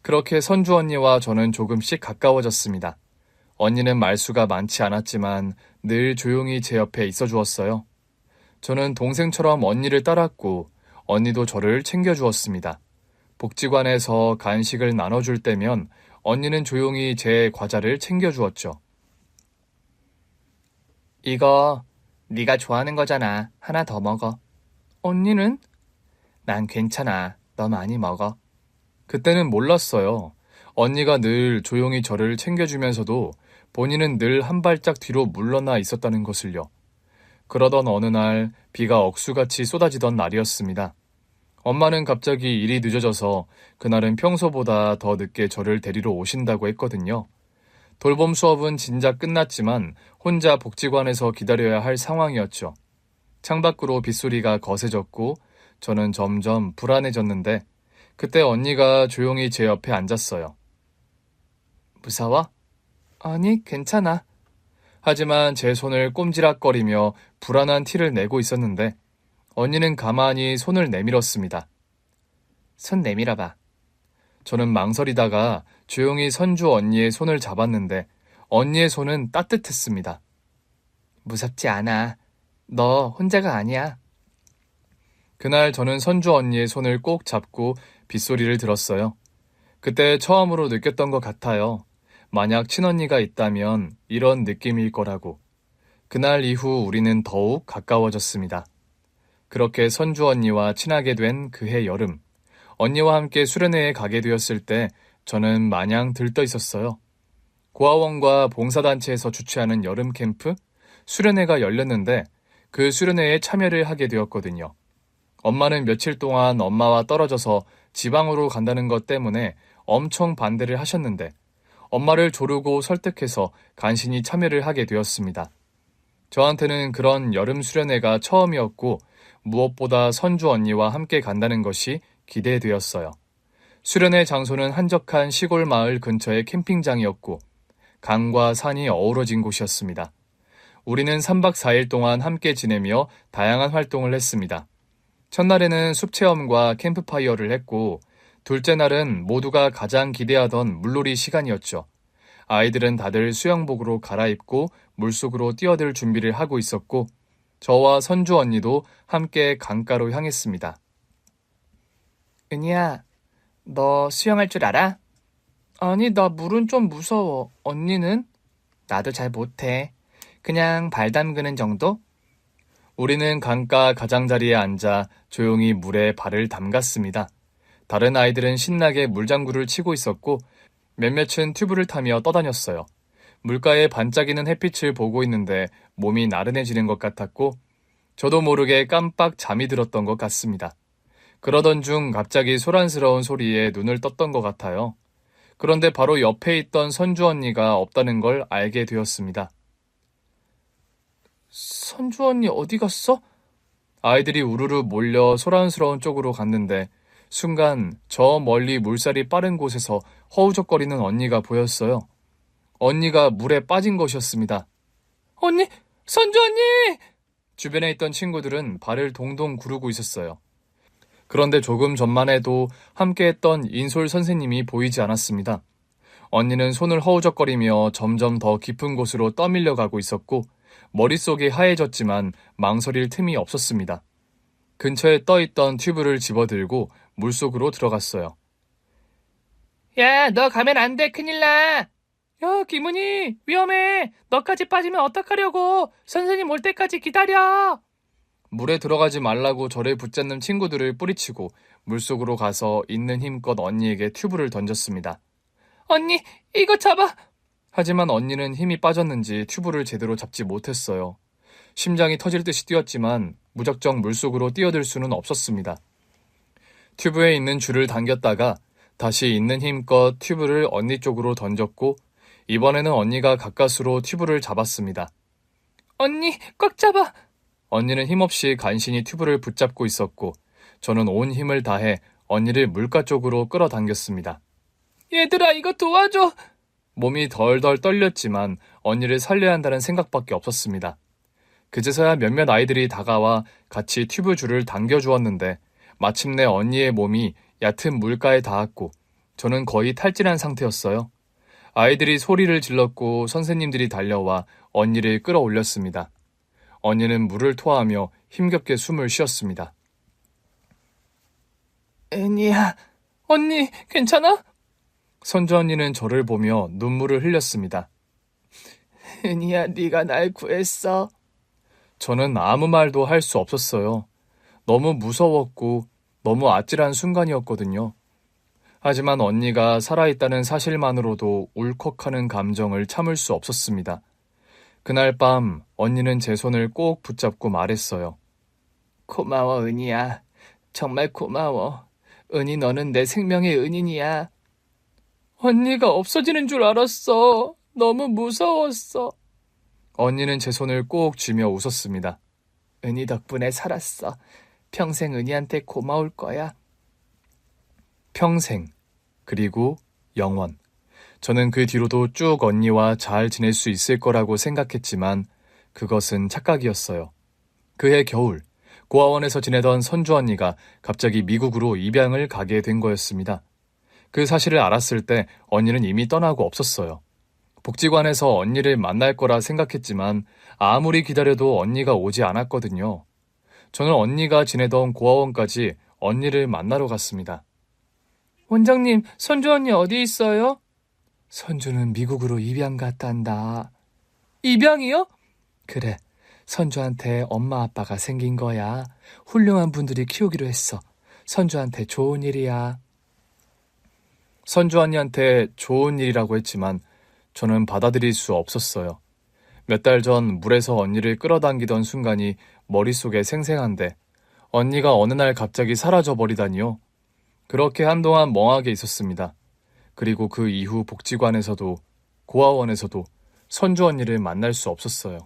그렇게 선주 언니와 저는 조금씩 가까워졌습니다. 언니는 말수가 많지 않았지만 늘 조용히 제 옆에 있어 주었어요. 저는 동생처럼 언니를 따랐고 언니도 저를 챙겨주었습니다. 복지관에서 간식을 나눠줄 때면 언니는 조용히 제 과자를 챙겨주었죠. 이거 네가 좋아하는 거잖아. 하나 더 먹어. 언니는? 난 괜찮아. 너 많이 먹어. 그때는 몰랐어요. 언니가 늘 조용히 저를 챙겨주면서도 본인은 늘 한 발짝 뒤로 물러나 있었다는 것을요. 그러던 어느 날 비가 억수같이 쏟아지던 날이었습니다. 엄마는 갑자기 일이 늦어져서 그날은 평소보다 더 늦게 저를 데리러 오신다고 했거든요. 돌봄 수업은 진작 끝났지만 혼자 복지관에서 기다려야 할 상황이었죠. 창밖으로 빗소리가 거세졌고 저는 점점 불안해졌는데 그때 언니가 조용히 제 옆에 앉았어요. 무서워? 아니, 괜찮아. 하지만 제 손을 꼼지락거리며 불안한 티를 내고 있었는데 언니는 가만히 손을 내밀었습니다. 손 내밀어봐. 저는 망설이다가 조용히 선주 언니의 손을 잡았는데 언니의 손은 따뜻했습니다. 무섭지 않아. 너 혼자가 아니야. 그날 저는 선주 언니의 손을 꼭 잡고 빗소리를 들었어요. 그때 처음으로 느꼈던 것 같아요. 만약 친언니가 있다면 이런 느낌일 거라고. 그날 이후 우리는 더욱 가까워졌습니다. 그렇게 선주 언니와 친하게 된 그해 여름, 언니와 함께 수련회에 가게 되었을 때 저는 마냥 들떠 있었어요. 고아원과 봉사단체에서 주최하는 여름 캠프, 수련회가 열렸는데 그 수련회에 참여를 하게 되었거든요. 엄마는 며칠 동안 엄마와 떨어져서 지방으로 간다는 것 때문에 엄청 반대를 하셨는데 엄마를 조르고 설득해서 간신히 참여를 하게 되었습니다. 저한테는 그런 여름 수련회가 처음이었고 무엇보다 선주 언니와 함께 간다는 것이 기대되었어요. 수련회 장소는 한적한 시골 마을 근처의 캠핑장이었고 강과 산이 어우러진 곳이었습니다. 우리는 3박 4일 동안 함께 지내며 다양한 활동을 했습니다. 첫날에는 숲 체험과 캠프파이어를 했고 둘째 날은 모두가 가장 기대하던 물놀이 시간이었죠. 아이들은 다들 수영복으로 갈아입고 물속으로 뛰어들 준비를 하고 있었고 저와 선주 언니도 함께 강가로 향했습니다. 은희야, 너 수영할 줄 알아? 아니, 나 물은 좀 무서워. 언니는? 나도 잘 못해. 그냥 발 담그는 정도? 우리는 강가 가장자리에 앉아 조용히 물에 발을 담갔습니다. 다른 아이들은 신나게 물장구를 치고 있었고 몇몇은 튜브를 타며 떠다녔어요. 물가에 반짝이는 햇빛을 보고 있는데 몸이 나른해지는 것 같았고 저도 모르게 깜빡 잠이 들었던 것 같습니다. 그러던 중 갑자기 소란스러운 소리에 눈을 떴던 것 같아요. 그런데 바로 옆에 있던 선주 언니가 없다는 걸 알게 되었습니다. 선주 언니 어디 갔어? 아이들이 우르르 몰려 소란스러운 쪽으로 갔는데 순간 저 멀리 물살이 빠른 곳에서 허우적거리는 언니가 보였어요. 언니가 물에 빠진 것이었습니다. 언니, 선주 언니! 주변에 있던 친구들은 발을 동동 구르고 있었어요. 그런데 조금 전만 해도 함께했던 인솔 선생님이 보이지 않았습니다. 언니는 손을 허우적거리며 점점 더 깊은 곳으로 떠밀려 가고 있었고 머릿속이 하얘졌지만 망설일 틈이 없었습니다. 근처에 떠있던 튜브를 집어들고 물속으로 들어갔어요. 야, 너 가면 안 돼. 큰일 나. 야, 김은희, 위험해. 너까지 빠지면 어떡하려고. 선생님 올 때까지 기다려. 물에 들어가지 말라고 저를 붙잡는 친구들을 뿌리치고 물속으로 가서 있는 힘껏 언니에게 튜브를 던졌습니다. 언니, 이거 잡아. 하지만 언니는 힘이 빠졌는지 튜브를 제대로 잡지 못했어요. 심장이 터질 듯이 뛰었지만 무작정 물속으로 뛰어들 수는 없었습니다. 튜브에 있는 줄을 당겼다가 다시 있는 힘껏 튜브를 언니 쪽으로 던졌고 이번에는 언니가 가까스로 튜브를 잡았습니다. 언니, 꽉 잡아! 언니는 힘없이 간신히 튜브를 붙잡고 있었고 저는 온 힘을 다해 언니를 물가 쪽으로 끌어당겼습니다. 얘들아, 이거 도와줘! 몸이 덜덜 떨렸지만 언니를 살려야 한다는 생각밖에 없었습니다. 그제서야 몇몇 아이들이 다가와 같이 튜브 줄을 당겨주었는데 마침내 언니의 몸이 얕은 물가에 닿았고 저는 거의 탈진한 상태였어요. 아이들이 소리를 질렀고 선생님들이 달려와 언니를 끌어올렸습니다. 언니는 물을 토하며 힘겹게 숨을 쉬었습니다. 은희야, 언니, 괜찮아? 선주 언니는 저를 보며 눈물을 흘렸습니다. 은희야, 네가 날 구했어. 저는 아무 말도 할 수 없었어요. 너무 무서웠고 너무 아찔한 순간이었거든요. 하지만 언니가 살아있다는 사실만으로도 울컥하는 감정을 참을 수 없었습니다. 그날 밤 언니는 제 손을 꼭 붙잡고 말했어요. 고마워, 은희야. 정말 고마워. 은희, 너는 내 생명의 은인이야. 언니가 없어지는 줄 알았어. 너무 무서웠어. 언니는 제 손을 꼭 쥐며 웃었습니다. 은희 덕분에 살았어. 평생 은희한테 고마울 거야. 평생, 그리고 영원. 저는 그 뒤로도 쭉 언니와 잘 지낼 수 있을 거라고 생각했지만 그것은 착각이었어요. 그해 겨울, 고아원에서 지내던 선주 언니가 갑자기 미국으로 입양을 가게 된 거였습니다. 그 사실을 알았을 때 언니는 이미 떠나고 없었어요. 복지관에서 언니를 만날 거라 생각했지만 아무리 기다려도 언니가 오지 않았거든요. 저는 언니가 지내던 고아원까지 언니를 만나러 갔습니다. 원장님, 선주 언니 어디 있어요? 선주는 미국으로 입양 갔단다. 입양이요? 그래, 선주한테 엄마 아빠가 생긴 거야. 훌륭한 분들이 키우기로 했어. 선주한테 좋은 일이야. 선주 언니한테 좋은 일이라고 했지만 저는 받아들일 수 없었어요. 몇 달 전 물에서 언니를 끌어당기던 순간이 머릿속에 생생한데 언니가 어느 날 갑자기 사라져 버리다니요. 그렇게 한동안 멍하게 있었습니다. 그리고 그 이후 복지관에서도 고아원에서도 선주 언니를 만날 수 없었어요.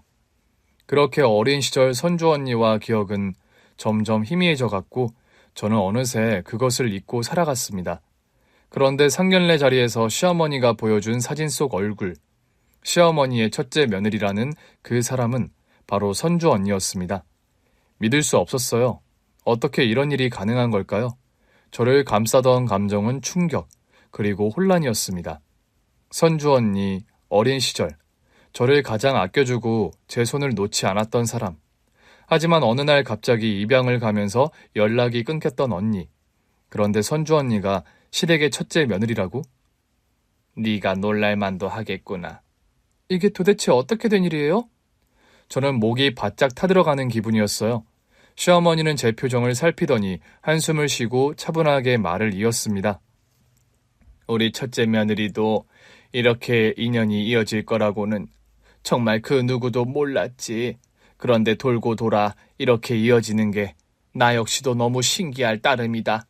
그렇게 어린 시절 선주 언니와 기억은 점점 희미해져 갔고 저는 어느새 그것을 잊고 살아갔습니다. 그런데 상견례 자리에서 시어머니가 보여준 사진 속 얼굴, 시어머니의 첫째 며느리라는 그 사람은 바로 선주 언니였습니다. 믿을 수 없었어요. 어떻게 이런 일이 가능한 걸까요? 저를 감싸던 감정은 충격, 그리고 혼란이었습니다. 선주 언니, 어린 시절, 저를 가장 아껴주고 제 손을 놓지 않았던 사람. 하지만 어느 날 갑자기 입양을 가면서 연락이 끊겼던 언니. 그런데 선주 언니가 시댁의 첫째 며느리라고? 네가 놀랄만도 하겠구나. 이게 도대체 어떻게 된 일이에요? 저는 목이 바짝 타들어가는 기분이었어요. 시어머니는 제 표정을 살피더니 한숨을 쉬고 차분하게 말을 이었습니다. 우리 첫째 며느리도 이렇게 인연이 이어질 거라고는 정말 그 누구도 몰랐지. 그런데 돌고 돌아 이렇게 이어지는 게 나 역시도 너무 신기할 따름이다.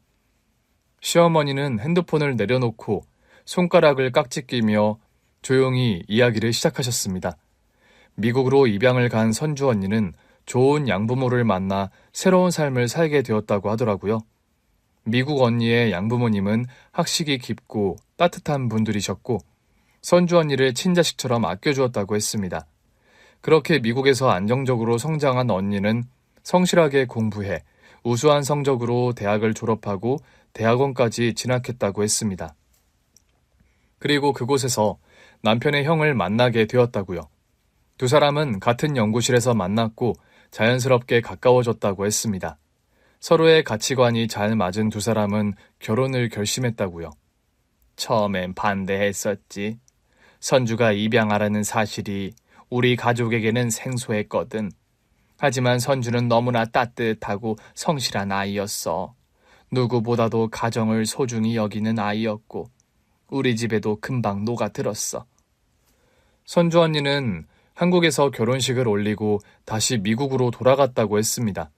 시어머니는 핸드폰을 내려놓고 손가락을 깍지 끼며 조용히 이야기를 시작하셨습니다. 미국으로 입양을 간 선주 언니는 좋은 양부모를 만나 새로운 삶을 살게 되었다고 하더라고요. 미국 언니의 양부모님은 학식이 깊고 따뜻한 분들이셨고 선주 언니를 친자식처럼 아껴주었다고 했습니다. 그렇게 미국에서 안정적으로 성장한 언니는 성실하게 공부해 우수한 성적으로 대학을 졸업하고 대학원까지 진학했다고 했습니다. 그리고 그곳에서 남편의 형을 만나게 되었다고요. 두 사람은 같은 연구실에서 만났고 자연스럽게 가까워졌다고 했습니다. 서로의 가치관이 잘 맞은 두 사람은 결혼을 결심했다고요. 처음엔 반대했었지. 선주가 입양하라는 사실이 우리 가족에게는 생소했거든. 하지만 선주는 너무나 따뜻하고 성실한 아이였어. 누구보다도 가정을 소중히 여기는 아이였고 우리 집에도 금방 녹아들었어. 선주 언니는 한국에서 결혼식을 올리고 다시 미국으로 돌아갔다고 했습니다.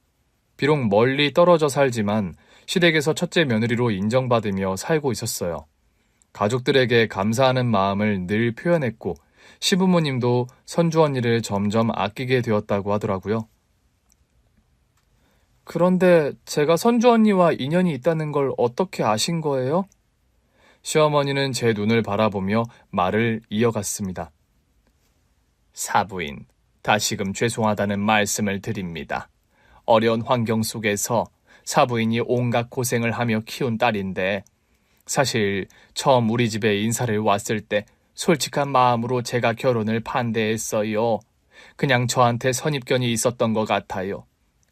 비록 멀리 떨어져 살지만 시댁에서 첫째 며느리로 인정받으며 살고 있었어요. 가족들에게 감사하는 마음을 늘 표현했고 시부모님도 선주 언니를 점점 아끼게 되었다고 하더라고요. 그런데 제가 선주 언니와 인연이 있다는 걸 어떻게 아신 거예요? 시어머니는 제 눈을 바라보며 말을 이어갔습니다. 사부인, 다시금 죄송하다는 말씀을 드립니다. 어려운 환경 속에서 사부인이 온갖 고생을 하며 키운 딸인데 사실 처음 우리 집에 인사를 왔을 때 솔직한 마음으로 제가 결혼을 반대했어요. 그냥 저한테 선입견이 있었던 것 같아요.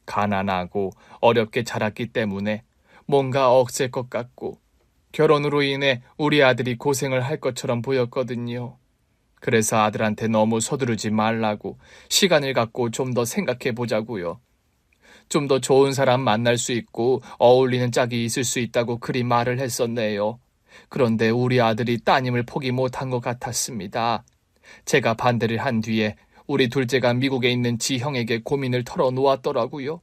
가난하고 어렵게 자랐기 때문에 뭔가 억셀 것 같고 결혼으로 인해 우리 아들이 고생을 할 것처럼 보였거든요. 그래서 아들한테 너무 서두르지 말라고 시간을 갖고 좀 더 생각해 보자고요. 좀 더 좋은 사람 만날 수 있고 어울리는 짝이 있을 수 있다고 그리 말을 했었네요. 그런데 우리 아들이 따님을 포기 못한 것 같았습니다. 제가 반대를 한 뒤에 우리 둘째가 미국에 있는 지형에게 고민을 털어놓았더라고요.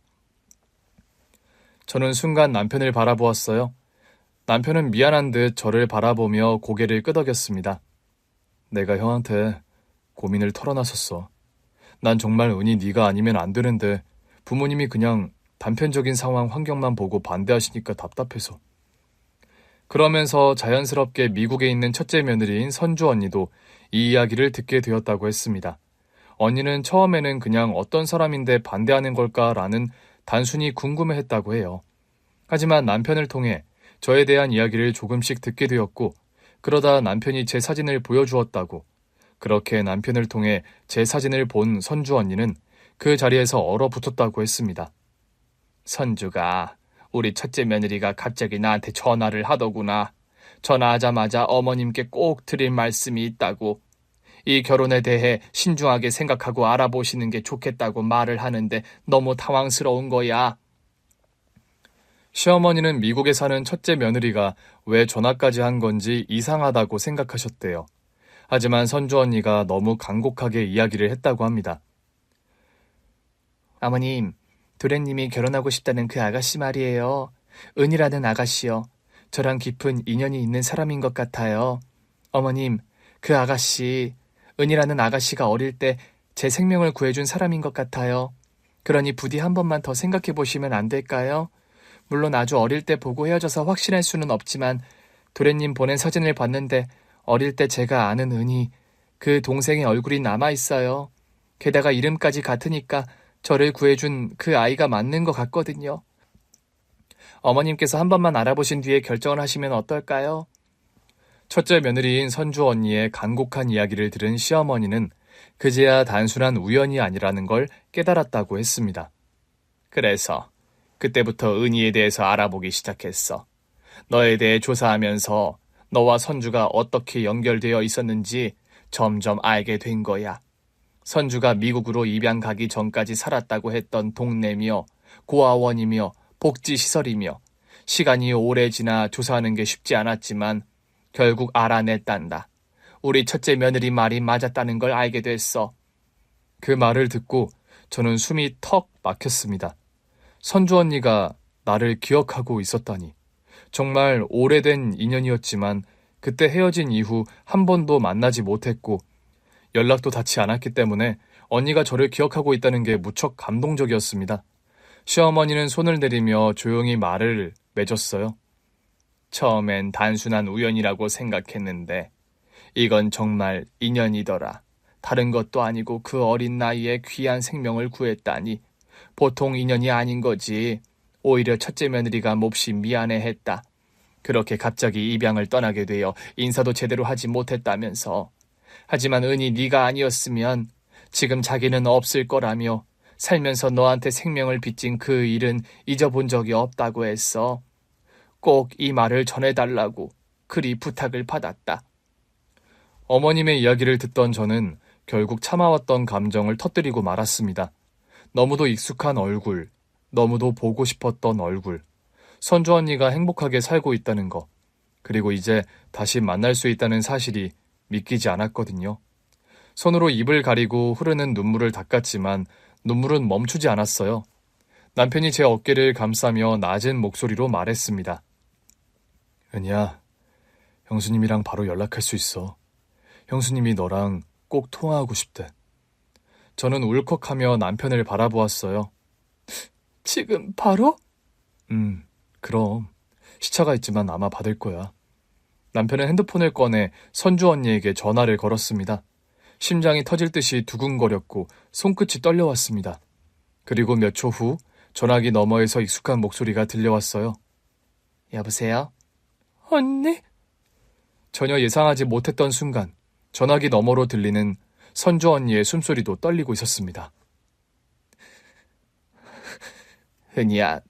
저는 순간 남편을 바라보았어요. 남편은 미안한 듯 저를 바라보며 고개를 끄덕였습니다. 내가 형한테 고민을 털어놨었어. 난 정말 은희 네가 아니면 안 되는데 부모님이 그냥 단편적인 상황 환경만 보고 반대하시니까 답답해서. 그러면서 자연스럽게 미국에 있는 첫째 며느리인 선주 언니도 이 이야기를 듣게 되었다고 했습니다. 언니는 처음에는 그냥 어떤 사람인데 반대하는 걸까라는 단순히 궁금해했다고 해요. 하지만 남편을 통해 저에 대한 이야기를 조금씩 듣게 되었고 그러다 남편이 제 사진을 보여주었다고. 그렇게 남편을 통해 제 사진을 본 선주 언니는 그 자리에서 얼어붙었다고 했습니다. 선주가 우리 첫째 며느리가 갑자기 나한테 전화를 하더구나. 전화하자마자 어머님께 꼭 드릴 말씀이 있다고. 이 결혼에 대해 신중하게 생각하고 알아보시는 게 좋겠다고 말을 하는데 너무 당황스러운 거야. 시어머니는 미국에 사는 첫째 며느리가 왜 전화까지 한 건지 이상하다고 생각하셨대요. 하지만 선주 언니가 너무 간곡하게 이야기를 했다고 합니다. 어머님, 도련님이 결혼하고 싶다는 그 아가씨 말이에요. 은이라는 아가씨요. 저랑 깊은 인연이 있는 사람인 것 같아요. 어머님, 그 아가씨, 은이라는 아가씨가 어릴 때 제 생명을 구해준 사람인 것 같아요. 그러니 부디 한 번만 더 생각해 보시면 안 될까요? 물론 아주 어릴 때 보고 헤어져서 확신할 수는 없지만 도련님 보낸 사진을 봤는데 어릴 때 제가 아는 은이, 그 동생의 얼굴이 남아있어요. 게다가 이름까지 같으니까 저를 구해준 그 아이가 맞는 것 같거든요. 어머님께서 한 번만 알아보신 뒤에 결정을 하시면 어떨까요? 첫째 며느리인 선주 언니의 간곡한 이야기를 들은 시어머니는 그제야 단순한 우연이 아니라는 걸 깨달았다고 했습니다. 그래서 그때부터 은희에 대해서 알아보기 시작했어. 너에 대해 조사하면서 너와 선주가 어떻게 연결되어 있었는지 점점 알게 된 거야. 선주가 미국으로 입양 가기 전까지 살았다고 했던 동네며 고아원이며 복지시설이며 시간이 오래 지나 조사하는 게 쉽지 않았지만 결국 알아냈단다. 우리 첫째 며느리 말이 맞았다는 걸 알게 됐어. 그 말을 듣고 저는 숨이 턱 막혔습니다. 선주 언니가 나를 기억하고 있었다니. 정말 오래된 인연이었지만 그때 헤어진 이후 한 번도 만나지 못했고 연락도 닿지 않았기 때문에 언니가 저를 기억하고 있다는 게 무척 감동적이었습니다. 시어머니는 손을 내리며 조용히 말을 맺었어요. 처음엔 단순한 우연이라고 생각했는데 이건 정말 인연이더라. 다른 것도 아니고 그 어린 나이에 귀한 생명을 구했다니 보통 인연이 아닌 거지. 오히려 첫째 며느리가 몹시 미안해했다. 그렇게 갑자기 입양을 떠나게 되어 인사도 제대로 하지 못했다면서. 하지만 은희 네가 아니었으면 지금 자기는 없을 거라며 살면서 너한테 생명을 빚진 그 일은 잊어본 적이 없다고 했어. 꼭 이 말을 전해달라고 그리 부탁을 받았다. 어머님의 이야기를 듣던 저는 결국 참아왔던 감정을 터뜨리고 말았습니다. 너무도 익숙한 얼굴, 너무도 보고 싶었던 얼굴, 선주 언니가 행복하게 살고 있다는 거, 그리고 이제 다시 만날 수 있다는 사실이 믿기지 않았거든요. 손으로 입을 가리고 흐르는 눈물을 닦았지만 눈물은 멈추지 않았어요. 남편이 제 어깨를 감싸며 낮은 목소리로 말했습니다. 은희야, 형수님이랑 바로 연락할 수 있어. 형수님이 너랑 꼭 통화하고 싶대. 저는 울컥하며 남편을 바라보았어요. 지금 바로? 그럼. 시차가 있지만 아마 받을 거야. 남편은 핸드폰을 꺼내 선주 언니에게 전화를 걸었습니다. 심장이 터질 듯이 두근거렸고 손끝이 떨려왔습니다. 그리고 몇 초 후 전화기 너머에서 익숙한 목소리가 들려왔어요. 여보세요? 언니? 전혀 예상하지 못했던 순간 전화기 너머로 들리는 선주 언니의 숨소리도 떨리고 있었습니다. 은희야,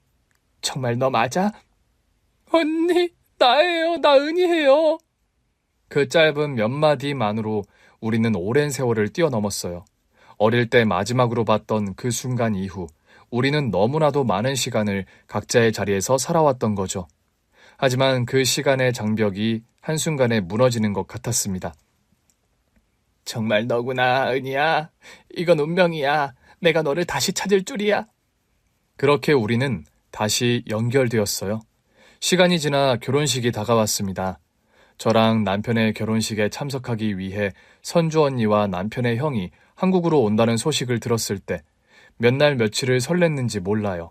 정말 너 맞아? 언니, 나예요. 나 은희예요. 그 짧은 몇 마디만으로 우리는 오랜 세월을 뛰어넘었어요. 어릴 때 마지막으로 봤던 그 순간 이후 우리는 너무나도 많은 시간을 각자의 자리에서 살아왔던 거죠. 하지만 그 시간의 장벽이 한순간에 무너지는 것 같았습니다. 정말 너구나, 은희야. 이건 운명이야. 내가 너를 다시 찾을 줄이야. 그렇게 우리는 다시 연결되었어요. 시간이 지나 결혼식이 다가왔습니다. 저랑 남편의 결혼식에 참석하기 위해 선주 언니와 남편의 형이 한국으로 온다는 소식을 들었을 때 몇 날 며칠을 설렜는지 몰라요.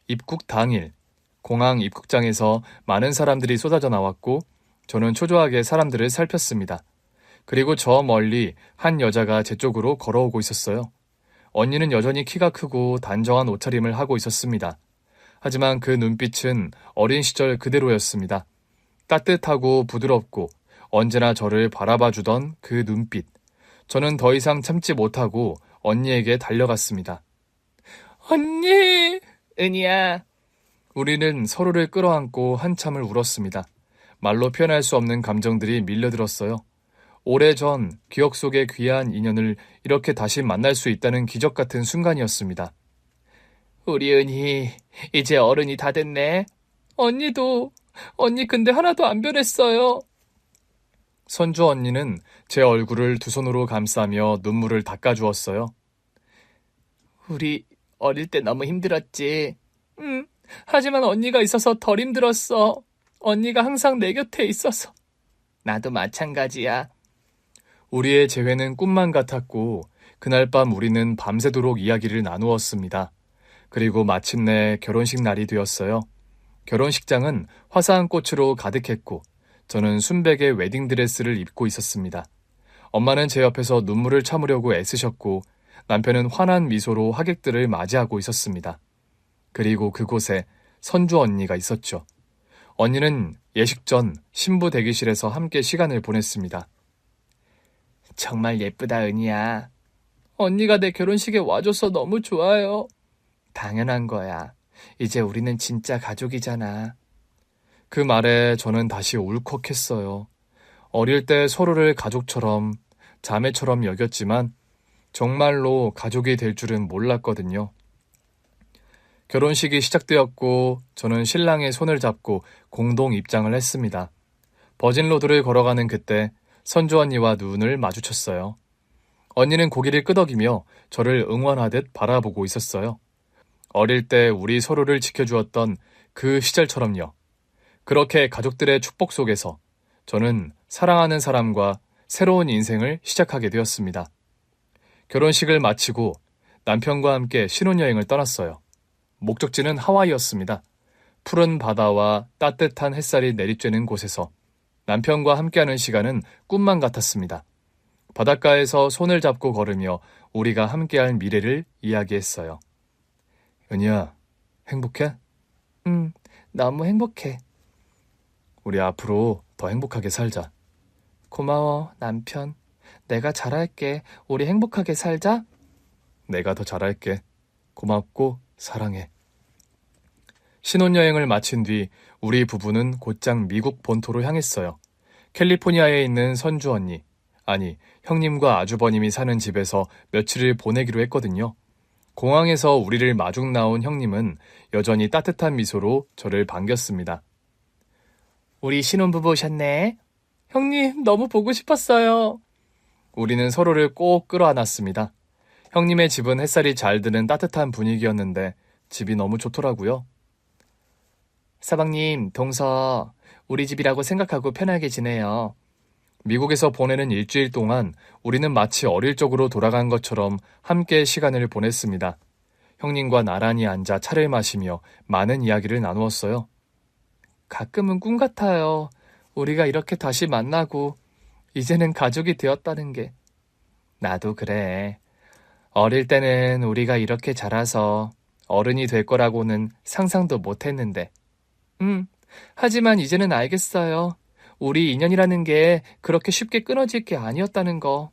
입국 당일, 공항 입국장에서 많은 사람들이 쏟아져 나왔고 저는 초조하게 사람들을 살폈습니다. 그리고 저 멀리 한 여자가 제 쪽으로 걸어오고 있었어요. 언니는 여전히 키가 크고 단정한 옷차림을 하고 있었습니다. 하지만 그 눈빛은 어린 시절 그대로였습니다. 따뜻하고 부드럽고 언제나 저를 바라봐주던 그 눈빛. 저는 더 이상 참지 못하고 언니에게 달려갔습니다. 언니! 은희야. 우리는 서로를 끌어안고 한참을 울었습니다. 말로 표현할 수 없는 감정들이 밀려들었어요. 오래전 기억 속의 귀한 인연을 이렇게 다시 만날 수 있다는 기적 같은 순간이었습니다. 우리 은희, 이제 어른이 다 됐네. 언니도, 언니 근데 하나도 안 변했어요. 선주 언니는 제 얼굴을 두 손으로 감싸며 눈물을 닦아주었어요. 우리 어릴 때 너무 힘들었지. 하지만 언니가 있어서 덜 힘들었어. 언니가 항상 내 곁에 있어서. 나도 마찬가지야. 우리의 재회는 꿈만 같았고 그날 밤 우리는 밤새도록 이야기를 나누었습니다. 그리고 마침내 결혼식 날이 되었어요. 결혼식장은 화사한 꽃으로 가득했고 저는 순백의 웨딩드레스를 입고 있었습니다. 엄마는 제 옆에서 눈물을 참으려고 애쓰셨고 남편은 환한 미소로 하객들을 맞이하고 있었습니다. 그리고 그곳에 선주 언니가 있었죠. 언니는 예식 전 신부 대기실에서 함께 시간을 보냈습니다. 정말 예쁘다, 은희야. 언니가 내 결혼식에 와줘서 너무 좋아요. 당연한 거야. 이제 우리는 진짜 가족이잖아. 그 말에 저는 다시 울컥했어요. 어릴 때 서로를 가족처럼, 자매처럼 여겼지만 정말로 가족이 될 줄은 몰랐거든요. 결혼식이 시작되었고 저는 신랑의 손을 잡고 공동 입장을 했습니다. 버진로드를 걸어가는 그때 선주 언니와 눈을 마주쳤어요. 언니는 고개를 끄덕이며 저를 응원하듯 바라보고 있었어요. 어릴 때 우리 서로를 지켜주었던 그 시절처럼요. 그렇게 가족들의 축복 속에서 저는 사랑하는 사람과 새로운 인생을 시작하게 되었습니다. 결혼식을 마치고 남편과 함께 신혼여행을 떠났어요. 목적지는 하와이였습니다. 푸른 바다와 따뜻한 햇살이 내리쬐는 곳에서 남편과 함께하는 시간은 꿈만 같았습니다. 바닷가에서 손을 잡고 걸으며 우리가 함께할 미래를 이야기했어요. 은희야, 행복해? 응, 너무 행복해. 우리 앞으로 더 행복하게 살자. 고마워, 남편. 내가 잘할게. 우리 행복하게 살자. 내가 더 잘할게. 고맙고 사랑해. 신혼여행을 마친 뒤 우리 부부는 곧장 미국 본토로 향했어요. 캘리포니아에 있는 선주 언니, 아니 형님과 아주버님이 사는 집에서 며칠을 보내기로 했거든요. 공항에서 우리를 마중 나온 형님은 여전히 따뜻한 미소로 저를 반겼습니다. 우리 신혼부부 오셨네. 형님, 너무 보고 싶었어요. 우리는 서로를 꼭 끌어안았습니다. 형님의 집은 햇살이 잘 드는 따뜻한 분위기였는데 집이 너무 좋더라고요. 서방님, 동서, 우리 집이라고 생각하고 편하게 지내요. 미국에서 보내는 일주일 동안 우리는 마치 어릴 적으로 돌아간 것처럼 함께 시간을 보냈습니다. 형님과 나란히 앉아 차를 마시며 많은 이야기를 나누었어요. 가끔은 꿈 같아요. 우리가 이렇게 다시 만나고 이제는 가족이 되었다는 게. 나도 그래. 어릴 때는 우리가 이렇게 자라서 어른이 될 거라고는 상상도 못했는데. 하지만 이제는 알겠어요. 우리 인연이라는 게 그렇게 쉽게 끊어질 게 아니었다는 거.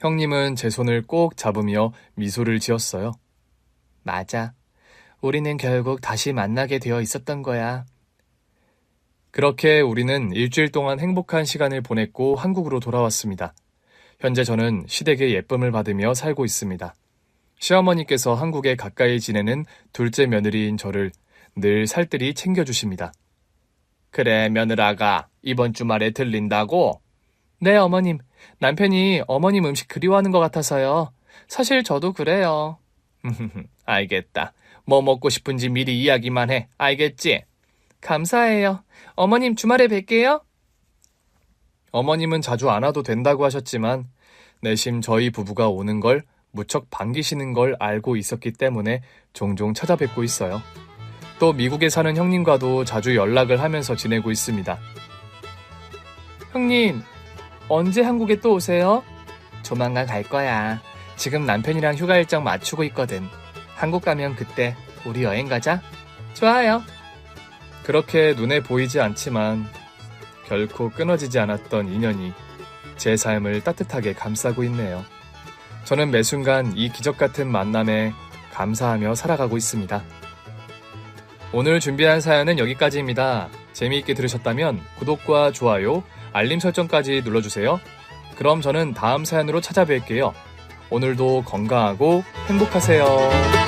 형님은 제 손을 꼭 잡으며 미소를 지었어요. 맞아. 우리는 결국 다시 만나게 되어 있었던 거야. 그렇게 우리는 일주일 동안 행복한 시간을 보냈고 한국으로 돌아왔습니다. 현재 저는 시댁의 예쁨을 받으며 살고 있습니다. 시어머니께서 한국에 가까이 지내는 둘째 며느리인 저를 늘 살뜰히 챙겨주십니다. 그래, 며느라가 이번 주말에 들린다고? 네, 어머님. 남편이 어머님 음식 그리워하는 것 같아서요. 사실 저도 그래요. 알겠다. 뭐 먹고 싶은지 미리 이야기만 해. 알겠지? 감사해요. 어머님 주말에 뵐게요. 어머님은 자주 안 와도 된다고 하셨지만 내심 저희 부부가 오는 걸 무척 반기시는 걸 알고 있었기 때문에 종종 찾아뵙고 있어요. 또 미국에 사는 형님과도 자주 연락을 하면서 지내고 있습니다. 형님, 언제 한국에 또 오세요? 조만간 갈 거야. 지금 남편이랑 휴가 일정 맞추고 있거든. 한국 가면 그때 우리 여행 가자. 좋아요. 그렇게 눈에 보이지 않지만 결코 끊어지지 않았던 인연이 제 삶을 따뜻하게 감싸고 있네요. 저는 매 순간 이 기적 같은 만남에 감사하며 살아가고 있습니다. 오늘 준비한 사연은 여기까지입니다. 재미있게 들으셨다면 구독과 좋아요, 알림 설정까지 눌러주세요. 그럼 저는 다음 사연으로 찾아뵐게요. 오늘도 건강하고 행복하세요.